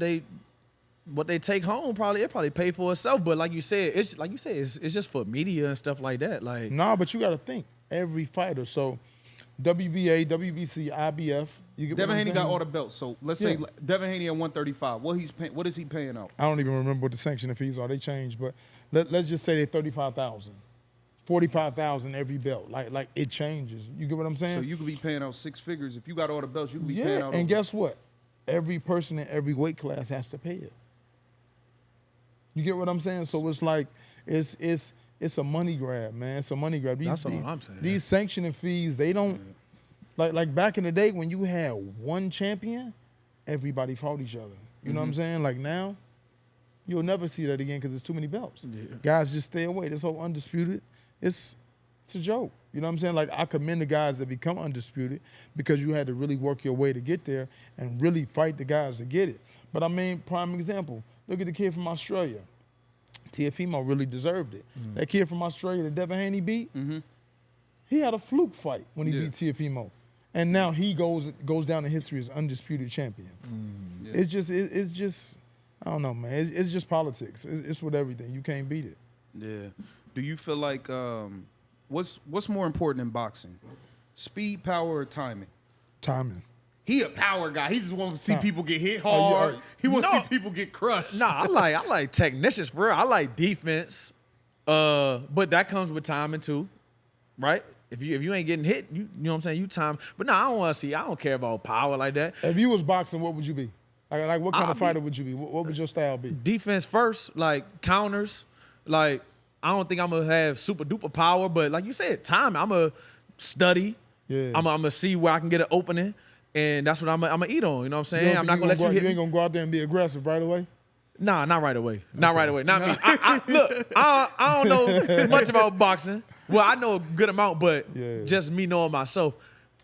what they take home it probably pay for itself. But like you said, it's just for media and stuff like that. Like, Nah, but you got to think every fighter. So WBA, WBC, IBF. You get Devin what I'm Haney saying? got all the belts. So let's say Devin Haney at 135. What is he paying out? I don't even remember what the sanctioning fees are. They changed, but let's just say they're 35,000, 45,000 every belt. Like it changes. You get what I'm saying? So you could be paying out 6 figures if you got all the belts. You could be paying Yeah, out. and guess what? Every person in every weight class has to pay it. You get what I'm saying? So it's like it's a money grab, man. It's a money grab. That's all I'm saying. These sanctioning fees, they don't like back in the day when you had one champion, everybody fought each other. You know what I'm saying? Like now, you'll never see that again because there's too many belts. Yeah. Guys just stay away. This whole undisputed, it's a joke. You know what I'm saying? Like I commend the guys that become undisputed because you had to really work your way to get there and really fight the guys to get it. But I mean, prime example, look at the kid from Australia. Teofimo really deserved it. That kid from Australia that Devin Haney beat, he had a fluke fight when he beat Teofimo. And now he goes down in history as undisputed champion. It's just, I don't know, man. It's just politics. It's with everything. You can't beat it. Yeah. Do you feel like what's more important in boxing? Speed, power, or timing? Timing. He a power guy. He just want to see people get hit hard. He want to see people get crushed. Nah, I like technicians for real. I like defense, but that comes with timing too, right? If you ain't getting hit, you know what I'm saying. You time, but nah, I don't want to see. I don't care about power like that. If you was boxing, what would you be? Like what kind of fighter would you be? What would your style be? Defense first, like counters. Like I don't think I'm gonna have super duper power, but like you said, time. I'm gonna study. Yeah. I'm gonna see where I can get an opening, and that's what I'm gonna eat on. You know what I'm saying? I'm not gonna let you hit. You ain't gonna go out there and be aggressive right away. Nah, not right away. Not right away. Not me. Look, I don't know much about boxing. Well, I know a good amount, but just me knowing myself,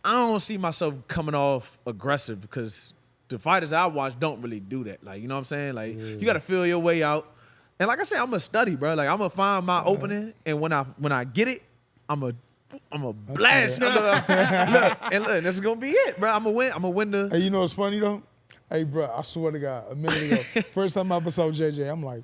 I don't see myself coming off aggressive because the fighters I watch don't really do that. Like, you know what I'm saying? Like, you got to feel your way out. And like I said, I'm gonna study, bro. Like, I'm gonna find my opening, and when I get it, I'm a blast. Look, this is gonna be it, bro. I'm gonna win the. Hey, you know what's funny though? Hey, bro, I swear to God, a minute ago, first time I ever saw JJ, I'm like,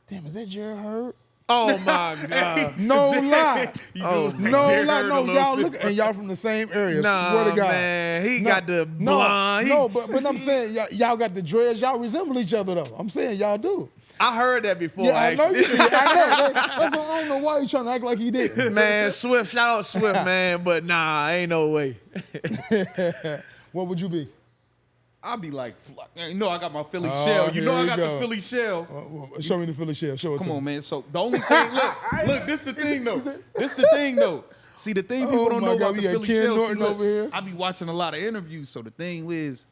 damn, is that Jared Hurd? Oh my God. No lie. Oh, No lie. No, y'all look, and y'all from the same area. Nah, swear to God. man, he got the blonde. But I'm saying y'all got the dreads. Y'all resemble each other though. I'm saying y'all do. I heard that before. Yeah, I know actually. you did. I know. I don't know why you trying to act like he did. Man, Swift, shout out Swift, man. But nah, ain't no way. What would you be? I'll be like, you know, I got my Philly shell. You know, I got the Philly shell. Show me the Philly shell. Show it to me. Come on, man. So the only thing, look, this the thing though. This the thing though. See, the thing people don't know about the Philly Ken shell. See, Norton look, over here. I be watching a lot of interviews. So the thing is,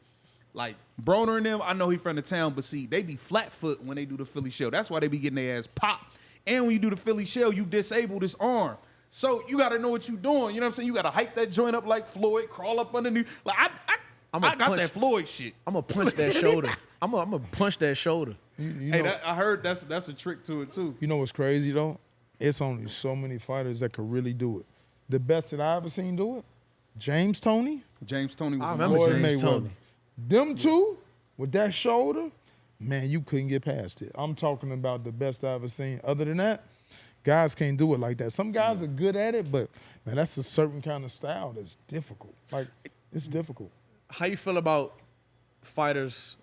like Broner and them, I know he from the town, but see, they be flat foot when they do the Philly shell. That's why they be getting their ass popped. And when you do the Philly shell, you disable this arm. So you got to know what you doing. You know what I'm saying? You got to hype that joint up like Floyd, crawl up underneath. Like I got that Floyd shit. I'm gonna punch that shoulder. I'm gonna punch that shoulder. I heard that's a trick to it too. You know what's crazy though? It's only so many fighters that could really do it. The best that I ever seen do it, James Toney. James Toney was I a remember Floyd James Mayweather. Toney. Them two with that shoulder, man, you couldn't get past it. I'm talking about the best I ever seen. Other than that, guys can't do it like that. Some guys are good at it, but man, that's a certain kind of style that's difficult. Like, it's difficult. How you feel about fighters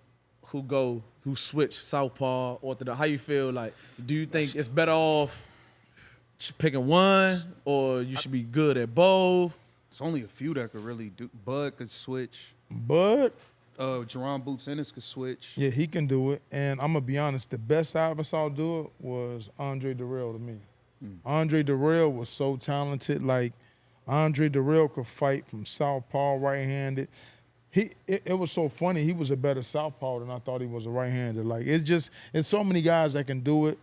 who switch southpaw, orthodox? How you feel? Like, do you think it's better off picking one, or you should be good at both? It's only a few that could really do. Bud could switch. But Jerron Boots Ennis could switch. yeah, he can do it. And I'm gonna be honest, the best I ever saw do it was Andre Dirrell to me. Andre Dirrell was so talented. Like, Andre Darrell could fight from southpaw, right-handed. It was so funny. He was a better southpaw than I thought he was a right-handed. Like, it's so many guys that can do it,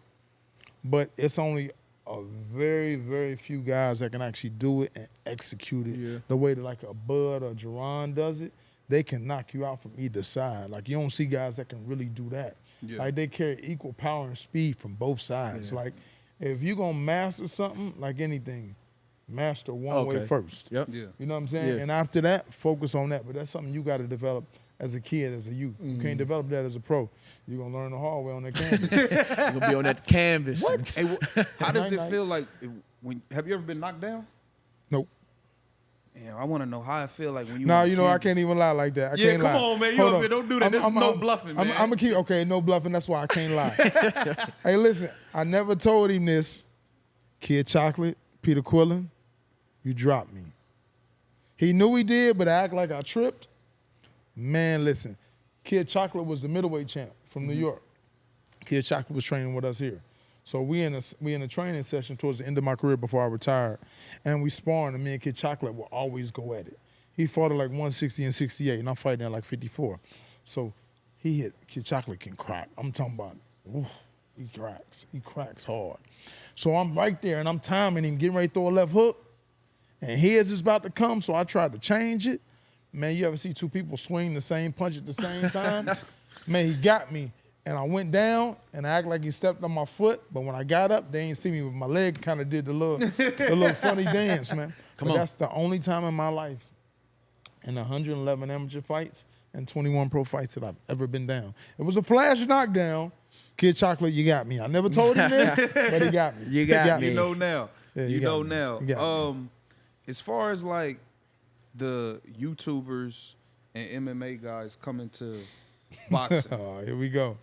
but it's only a very, very few guys that can actually do it and execute it the way that like a Bud or Jerron does it. They can knock you out from either side. Like, you don't see guys that can really do that. Yeah. Like, they carry equal power and speed from both sides. Yeah. Like, if you're going to master something, like anything, master one way first. Yep. Yeah. You know what I'm saying? Yeah. And after that, focus on that. But that's something you got to develop as a kid, as a youth. You can't develop that as a pro. You're going to learn the hard way on that canvas. You're going to be on that canvas. What? Hey, how does it feel like, have you ever been knocked down? Nope. Damn, I want to know how it feel like when you. Nah, you know, I can't even lie like that. I can't lie. Come on, man. Don't do that. This is no bluffing, man. I'm going to keep, okay, no bluffing. That's why I can't lie. Hey, listen, I never told him this. Kid Chocolate, Peter Quillen, you dropped me. He knew he did, but I act like I tripped. Man, listen, Kid Chocolate was the middleweight champ from New York. Kid Chocolate was training with us here. So we in a training session towards the end of my career before I retired, and we sparring, and me and Kid Chocolate will always go at it. He fought at like 160 and 68, and I'm fighting at like 54. So he hit, Kid Chocolate can crack. I'm talking about, oof, he cracks. He cracks hard. So I'm right there, and I'm timing him, getting ready to throw a left hook, and his is about to come, so I tried to change it. Man, you ever see two people swing the same punch at the same time? Man, he got me. And I went down, and I act like he stepped on my foot. But when I got up, they ain't see me, but my leg kind of did the little funny dance, man. But that's the only time in my life, in 111 amateur fights and 21 pro fights, that I've ever been down. It was a flash knockdown. Kid Chocolate, you got me. I never told him this, but he got me. You got me. You know now. Yeah, you know now. Me. As far as like the YouTubers and MMA guys coming to boxing. Oh, here we go.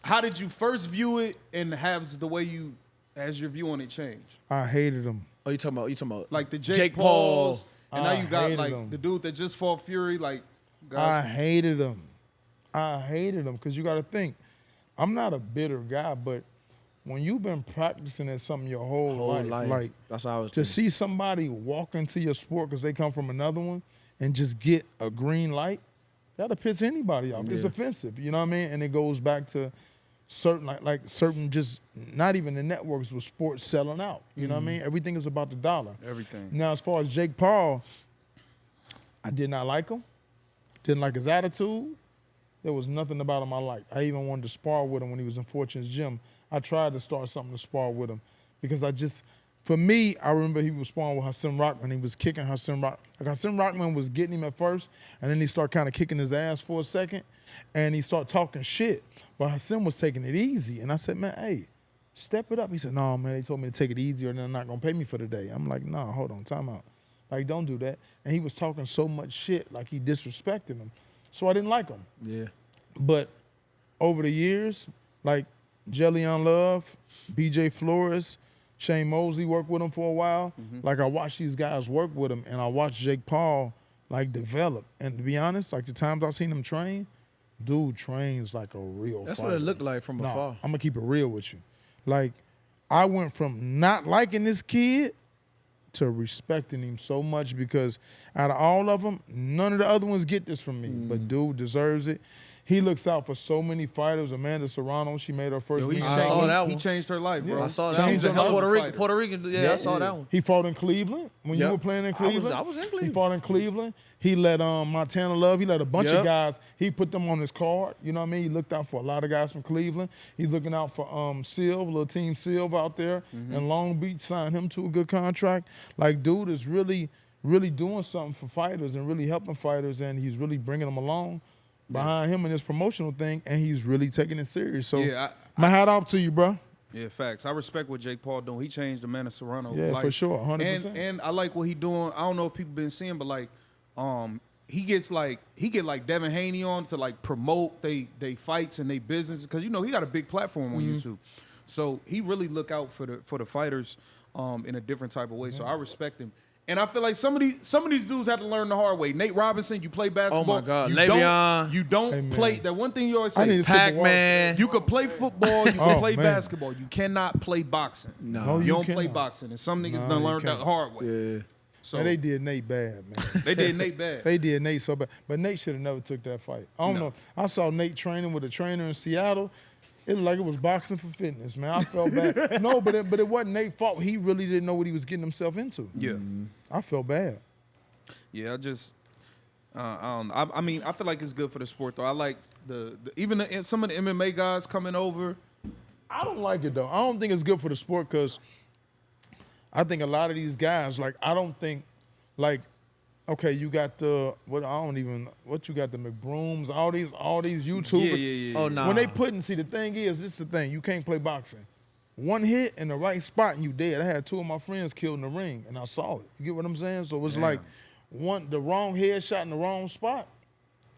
How did you first view it, and has your view on it changed? I hated him. Oh, you talking about like the Jake Pauls, and now I you got like him. the dude that just fought Fury, like I guys. hated him. Because you got to think, I'm not a bitter guy, but when you've been practicing at something your whole life, like that's how I was to see somebody walk into your sport because they come from another one and just get a green light, that'll piss anybody off. Yeah. It's offensive, you know what I mean? And it goes back to certain like certain just not even the networks with sports selling out. You know what I mean? Everything is about the dollar. Everything. Now, as far as Jake Paul, I did not like him. Didn't like his attitude. There was nothing about him I liked. I even wanted to spar with him when he was in Fortune's gym. I tried to start something to spar with him because for me, I remember he was sparring with Hassan Rockman. He was kicking Hassan Rockman. Like Hassan Rockman was getting him at first, and then he started kind of kicking his ass for a second, and he started talking shit. But Hassan was taking it easy, and I said, man, hey, step it up. He said, no, man, they told me to take it easier, and they're not going to pay me for the day. I'm like, no, hold on, time out. Like, don't do that. And he was talking so much shit, like he disrespected him. So I didn't like him. Yeah. But over the years, like Jelly on Love, BJ Flores, Shane Mosley worked with him for a while. Like I watched these guys work with him, and I watched Jake Paul like develop. And to be honest, like the times I've seen him train, dude trains like a real That's fighter. what it looked like from afar. I'm gonna keep it real with you. Like I went from not liking this kid to respecting him so much because out of all of them, none of the other ones get this from me. But dude deserves it. He looks out for so many fighters. Amanda Serrano, she made her first. He changed her life, bro. Yeah. I saw that. She's a hell of a fighter. Puerto Rican. Yeah, I saw that one. He fought in Cleveland when you were playing in Cleveland. I was in Cleveland. He fought in Cleveland. He let Montana Love. He let a bunch of guys. He put them on his card. You know what I mean? He looked out for a lot of guys from Cleveland. He's looking out for Silva, little Team Silva out there in Long Beach. Signed him to a good contract. Like, dude is really, really doing something for fighters and really helping fighters, and he's really bringing them along behind him in this promotional thing, and he's really taking it serious. So my hat off to you, bro. Yeah, facts. I respect what Jake Paul doing. He changed Amanda Serrano. Yeah, life. for sure, 100%. And I like what he doing. I don't know if people been seeing, but like, he get like Devin Haney on to like promote they fights and they business because you know he got a big platform on YouTube. So he really look out for the fighters in a different type of way. So I respect him. And I feel like some of these dudes have to learn the hard way. Nate Robinson, you play basketball. Oh my God, Le'Veon. You don't Hey, play. That one thing you always I need say. a sip of water. Pac-Man. You could play football. You can play man. basketball. You cannot play boxing. No, You you don't play cannot. boxing. And some niggas No, done you learned that can't. hard way. Yeah. So Man, they did Nate bad, man. they did Nate bad. They did Nate so bad. But Nate should have never took that fight. I don't know. I saw Nate training with a trainer in Seattle. It looked like it was boxing for fitness, man. I felt bad. No, but it wasn't Nate's fault. He really didn't know what he was getting himself into. Yeah. I felt bad. Yeah, I just, I don't know. I mean, I feel like it's good for the sport, though. I like some of the MMA guys coming over. I don't like it, though. I don't think it's good for the sport because I think a lot of these guys, like, I don't think, like, okay, you got the, what you got, the McBrooms, all these YouTubers. Yeah. Oh, nah. When they see, the thing is, this is the thing, you can't play boxing. One hit in the right spot and you dead. I had 2 of my friends killed in the ring and I saw it. You get what I'm saying? So it's like the wrong headshot in the wrong spot,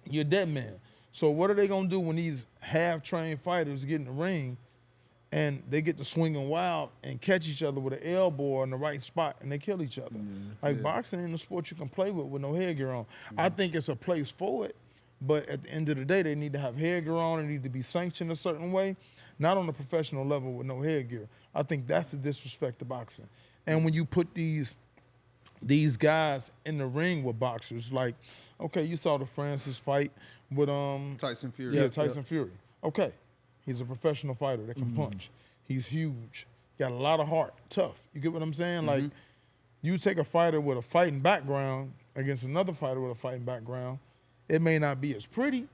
you're dead man. So what are they gonna do when these half-trained fighters get in the ring and they get to swinging wild and catch each other with an elbow in the right spot and they kill each other? Boxing ain't a sport you can play with no headgear on. I think it's a place for it, but at the end of the day, they need to have headgear on. They need to be sanctioned a certain way. Not on a professional level with no headgear. I think that's a disrespect to boxing. And when you put these guys in the ring with boxers, like, okay, you saw the Francis fight with Tyson Fury. Yeah, Tyson Fury. Okay, he's a professional fighter that can punch. He's huge. Got a lot of heart. Tough. You get what I'm saying? Like, you take a fighter with a fighting background against another fighter with a fighting background, it may not be as pretty.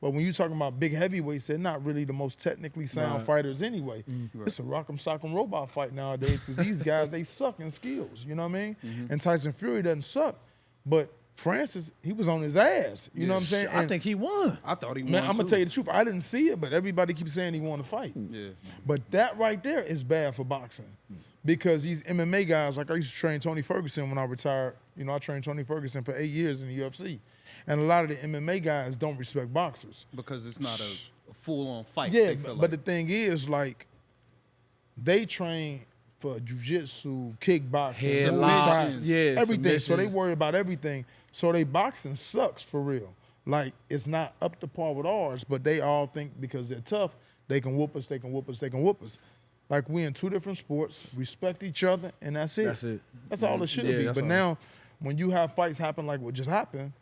But when you're talking about big heavyweights, they're not really the most technically sound fighters anyway. It's a rock'em sock'em robot fight nowadays because these guys, they suck in skills. You know what I mean? And Tyson Fury doesn't suck. But Francis, he was on his ass. You know what I'm saying? I think he won. I thought he won. Man, I'm going to too. tell you the truth. I didn't see it, but everybody keeps saying he won the fight. Yeah. But that right there is bad for boxing. Because these MMA guys, like I used to train Tony Ferguson when I retired. You know, I trained Tony Ferguson for 8 years in the UFC. And a lot of the MMA guys don't respect boxers. Because it's not a full-on fight. Yeah, they feel but the thing is, like, they train for jiu-jitsu, kickboxing, Headlocks, Muay Thai, everything. So they submissions. worry about everything. So they boxing sucks for real. Like, it's not up to par with ours, but they all think because they're tough, they can whoop us, they can whoop us, they can whoop us. Like, we in 2 different sports, respect each other, and that's it. That's it. That's all it should Yeah, be. that's But all. now, when you have fights happen like what just happened,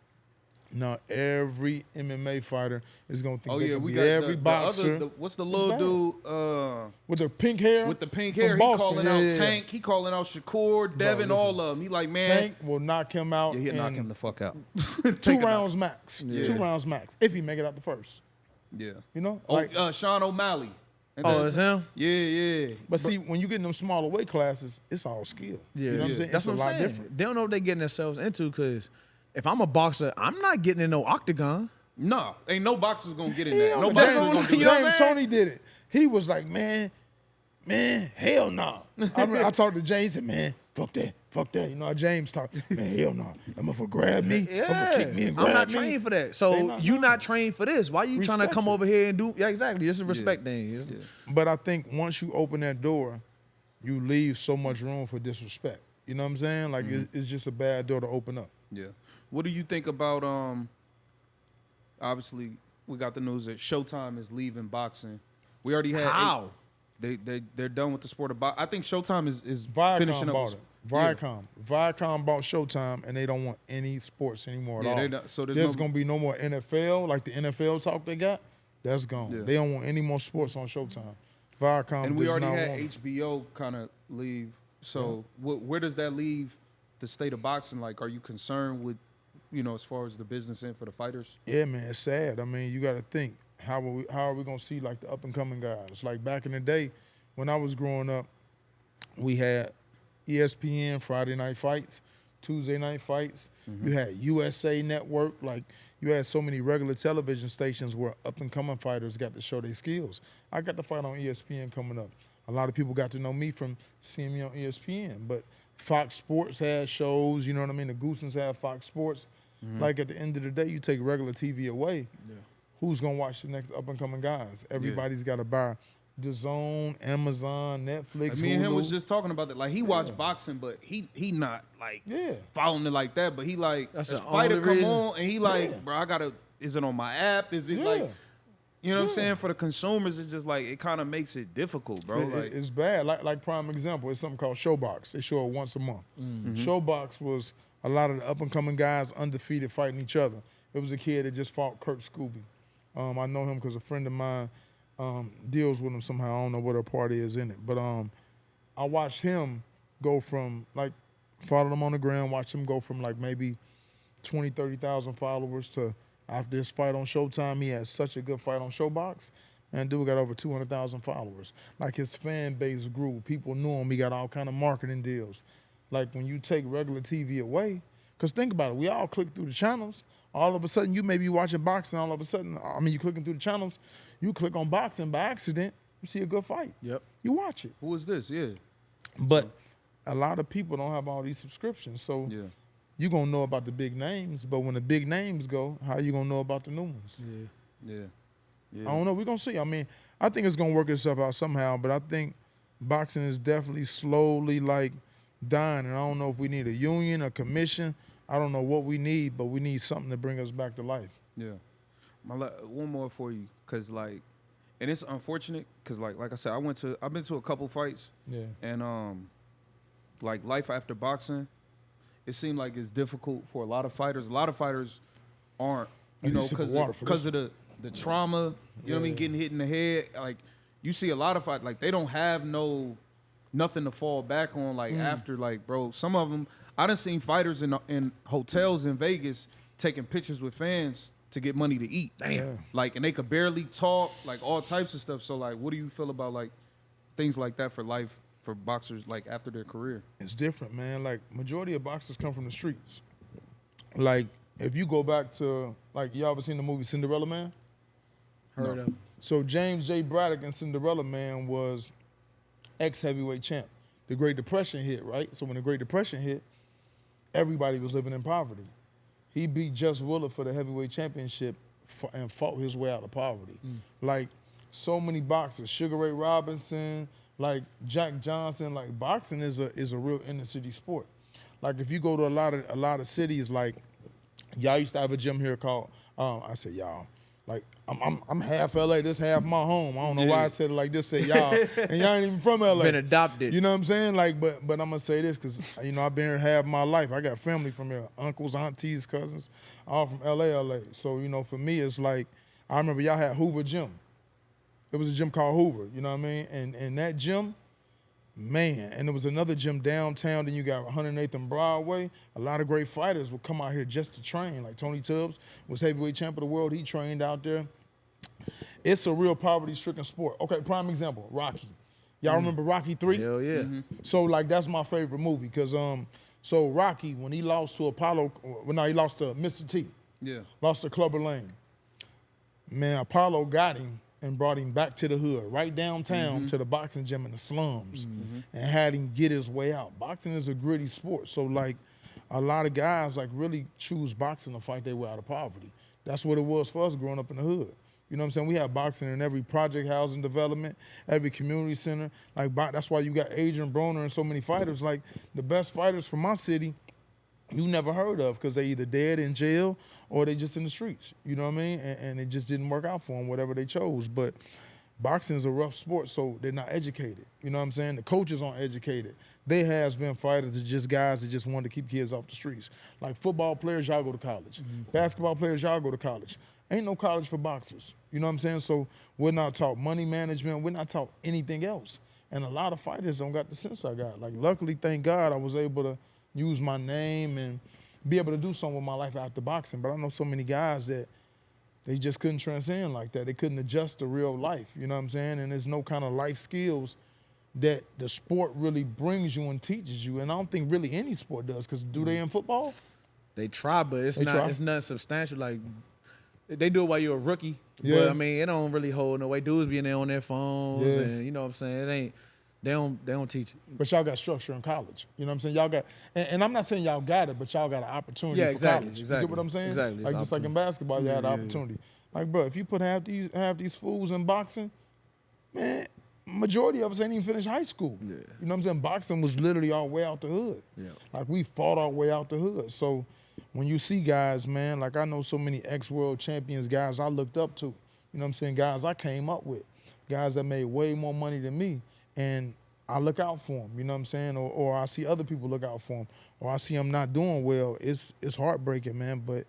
now every MMA fighter is gonna think they can we beat got every the boxer. what's the little dude With the pink hair? with the pink from hair? He Boston. calling Yeah, out yeah. Tank. He calling out Shakur, Devin, listen. all of them. He like, man, Tank will knock him out yeah, he'll knock in him the fuck out. 2 rounds max. Yeah. 2 rounds max. If he make it out the first. Yeah. You know? Oh, Like, Sean O'Malley. Ain't Oh, that- it's him? Yeah. but see, when you get in them smaller weight classes, it's all skill. Yeah. You know what I'm saying? That's It's a what lot I'm saying. different. They don't know what they're getting themselves into because if I'm a boxer, I'm not getting in no octagon. No, ain't no boxers gonna get in that. No James, boxers gonna do you know that. what I'm James saying? Tony did it. He was like, man, hell no. I talked to James and man, fuck that. You know how James talk. Man, hell no. That motherfucker grab me. Yeah. Kick me and grab I'm not me. trained for that. They So not you know. not trained for this. Why you trying to Respect come it. over here and do? Yeah, exactly. It's a respect thing. It's- But I think once you open that door, you leave so much room for disrespect. You know what I'm saying? Like it's just a bad door to open up. Yeah. What do you think about obviously we got the news that Showtime is leaving boxing. We already had How? they're done with the sport of boxing. I think Showtime is Viacom finishing up. bought it. Viacom bought Showtime, and they don't want any sports anymore at Yeah, all. they don't- so there's there's no- gonna be no more NFL, like the NFL talk they got. That's gone. Yeah. They don't want any more sports on Showtime. Viacom And we does already not had want it. HBO kind of leave. So where does that leave the state of boxing? Like, are you concerned with, as far as the business end for the fighters? Yeah, man, it's sad. I mean, you got to think how are we gonna see like the up and coming guys? Like back in the day, when I was growing up, we had ESPN Friday night fights, Tuesday night fights. You had USA Network. Like you had so many regular television stations where up and coming fighters got to show their skills. I got to fight on ESPN coming up. A lot of people got to know me from seeing me on ESPN, but Fox Sports had shows. You know what I mean? The Goosens had Fox Sports. Like at the end of the day, you take regular TV away. Who's gonna watch the next up and coming guys? Everybody's got to buy DAZN, Amazon, Netflix, Me and him Hulu. was just talking about that. Like, he watched boxing, but he not, like, following it like that. But he, like, That's a the fighter only come reason. on, and he, like, bro, is it on my app? Is it, like, you know what I'm saying? For the consumers, it's just, like, it kind of makes it difficult, bro. Like, It's bad. Like prime example, it's something called Showbox. They show it once a month. Showbox was a lot of the up-and-coming guys undefeated fighting each other. It was a kid that just fought Kurt Scooby. I know him because a friend of mine deals with him somehow. I don't know what her part is in it. But I watched him go from, like, followed him on the ground, watched him go from, like, maybe 20, 30,000 followers to after this fight on Showtime, he had such a good fight on Showbox. Man, dude got over 200,000 followers. Like, his fan base grew. People knew him. He got all kind of marketing deals. Like, when you take regular TV away, because think about it, we all click through the channels. All of a sudden, you may be watching boxing. All of a sudden, you clicking through the channels. You click on boxing by accident. You see a good fight. Yep. You watch it. who is this? Yeah. But a lot of people don't have all these subscriptions. So you're going to know about the big names. But when the big names go, how you going to know about the new ones? Yeah. I don't know. We're going to see. I mean, I think it's going to work itself out somehow. But I think boxing is definitely slowly, like, dying. And I don't know if we need a union, a commission. I don't know what we need, but we need something to bring us back to life. Yeah. One more for you, because, like, and it's unfortunate, because, like I said, I've been to a couple fights. Yeah. And, like, life after boxing, it seemed like it's difficult for a lot of fighters. A lot of fighters aren't, you know, because of the trauma, you know what I mean, getting hit in the head. Like, you see a lot of fighters, like, they don't have nothing to fall back on, like, after, like, bro, some of them, I done seen fighters in hotels in Vegas taking pictures with fans to get money to eat. Damn. Yeah. Like, and they could barely talk, like, all types of stuff. So, like, what do you feel about, like, things like that for life, for boxers, like, after their career? It's different, man. Like, majority of boxers come from the streets. Like, if you go back to, like, you ever seen the movie Cinderella Man? Heard of. So James J. Braddock in Cinderella Man was ex-heavyweight champ. The Great Depression hit, right? So when the Great Depression hit, everybody was living in poverty. He beat Just Willard for the heavyweight championship and fought his way out of poverty. Like, so many boxers, Sugar Ray Robinson, like Jack Johnson. Like, boxing is a real inner city sport. Like, if you go to a lot of cities, like, y'all used to have a gym here called I said y'all. Like, I'm half LA, this half my home. I don't know why I said it like this, say y'all. And y'all ain't even from LA. Been adopted. You know what I'm saying? Like, but I'm gonna say this because, you know, I've been here half my life. I got family from here, uncles, aunties, cousins, all from LA. So, you know, for me, it's like, I remember y'all had Hoover Gym. It was a gym called Hoover, you know what I mean? And that gym, man, and there was another gym downtown, then you got 108th and Broadway. A lot of great fighters would come out here just to train. Like Tony Tubbs was heavyweight champ of the world. He trained out there. It's a real poverty-stricken sport. Okay, prime example, Rocky. Y'all remember Rocky 3? Hell yeah. So, like, that's my favorite movie because, so Rocky, when he lost to he lost to Mr. T. Yeah. Lost to Clubber Lang. Man, Apollo got him and brought him back to the hood, right downtown to the boxing gym in the slums, and had him get his way out. Boxing is a gritty sport. So, like, a lot of guys, like, really choose boxing to fight their way out of poverty. That's what it was for us growing up in the hood. You know what I'm saying? We have boxing in every project housing development, every community center. Like, that's why you got Adrian Broner and so many fighters. Like, the best fighters from my city, you never heard of because they either dead in jail or they just in the streets. You know what I mean? And it just didn't work out for them, whatever they chose. But boxing is a rough sport, so they're not educated. You know what I'm saying? The coaches aren't educated. They has been fighters that just guys that just wanted to keep kids off the streets. Like, football players, y'all go to college. Basketball players, y'all go to college. Ain't no college for boxers. You know what I'm saying? So we're not taught money management. We're not taught anything else. And a lot of fighters don't got the sense I got. Like, luckily, thank God, I was able to use my name and be able to do something with my life after boxing. But I know so many guys that they just couldn't transcend like that. They couldn't adjust to real life. You know what I'm saying? And there's no kind of life skills that the sport really brings you and teaches you. And I don't think really any sport does. Because do they in football? They try, but it's not substantial. Like, they do it while you're a rookie. Yeah. But I mean, it don't really hold no way. Dudes being there on their phones, and you know what I'm saying. It ain't. They don't teach it. But y'all got structure in college. You know what I'm saying? Y'all got, and I'm not saying y'all got it, but y'all got an opportunity for college. You get what I'm saying? Exactly. Like, just like in basketball, you had an opportunity. Like, bro, if you put half these fools in boxing, man, majority of us ain't even finished high school. Yeah. You know what I'm saying? Boxing was literally our way out the hood. Yeah. Like we fought our way out the hood. So when you see guys, man, like I know so many ex-world champions, guys I looked up to. You know what I'm saying? Guys I came up with. Guys that made way more money than me. And I look out for them, you know what I'm saying? Or I see other people look out for them. Or I see them not doing well. It's heartbreaking, man, but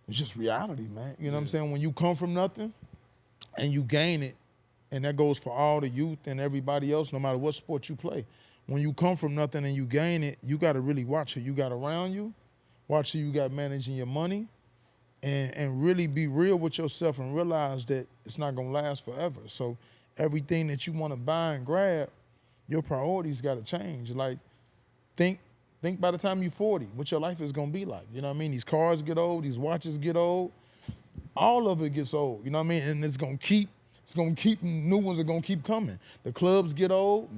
it's just reality, man. You know what I'm saying? When you come from nothing and you gain it, and that goes for all the youth and everybody else, no matter what sport you play. When you come from nothing and you gain it, you got to really watch who you got around you, watch who you got managing your money, and really be real with yourself and realize that it's not going to last forever. So everything that you want to buy and grab, your priorities got to change. Like, think by the time you're 40, what your life is going to be like. You know what I mean? These cars get old, these watches get old. All of it gets old, you know what I mean? And it's going to keep, new ones are going to keep coming. The clubs get old.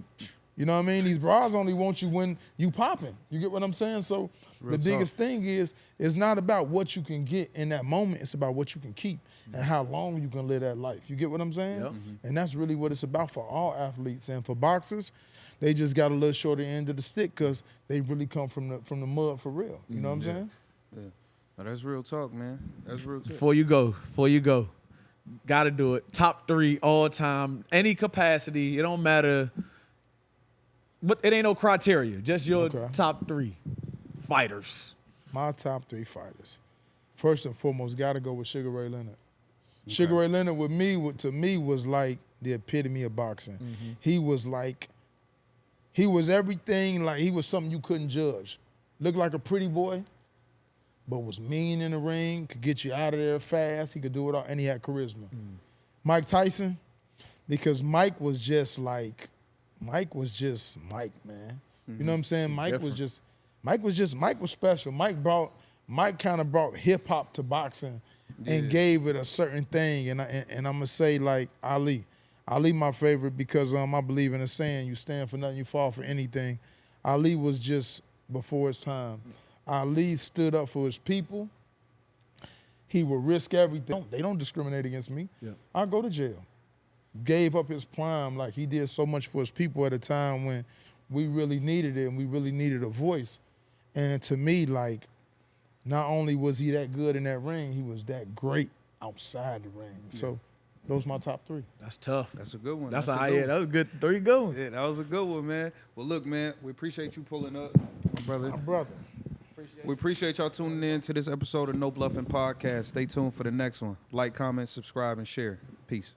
You know what I mean? These bras only want you when you popping. You get what I'm saying? So the biggest thing is, it's not about what you can get in that moment. It's about what you can keep and how long you can live that life. You get what I'm saying? Yep. And that's really what it's about for all athletes. And for boxers, they just got a little shorter end of the stick because they really come from the mud for real. You know what I'm saying? Yeah. No, that's real talk, man. That's real talk. Before you go, gotta do it. Top 3 all time, any capacity. It don't matter. But it ain't no criteria. Just your top 3 fighters. My top 3 fighters. First and foremost, got to go with Sugar Ray Leonard. Okay. Sugar Ray Leonard to me was like the epitome of boxing. Mm-hmm. He was everything. Like he was something you couldn't judge. Looked like a pretty boy, but was mean in the ring. Could get you out of there fast. He could do it all, and he had charisma. Mike Tyson, because Mike was just Mike, man. You know what I'm saying? Mike was special. Mike kind of brought hip hop to boxing and gave it a certain thing. And I'm gonna say like Ali. Ali my favorite because I believe in a saying, you stand for nothing, you fall for anything. Ali was just before his time. Ali stood up for his people. He would risk everything. They don't discriminate against me. Yeah. I'll go to jail. Gave up his prime, like he did so much for his people at a time when we really needed it and we really needed a voice. And to me, like, not only was he that good in that ring, he was that great outside the ring. Yeah. So those are my top 3. That's tough. That's a good one. That was good. 3 good ones. Yeah, that was a good one, man. Well, look, man, we appreciate you pulling up, my brother. My brother. We appreciate y'all tuning in to this episode of No Bluffin Podcast. Stay tuned for the next one. Like, comment, subscribe, and share. Peace.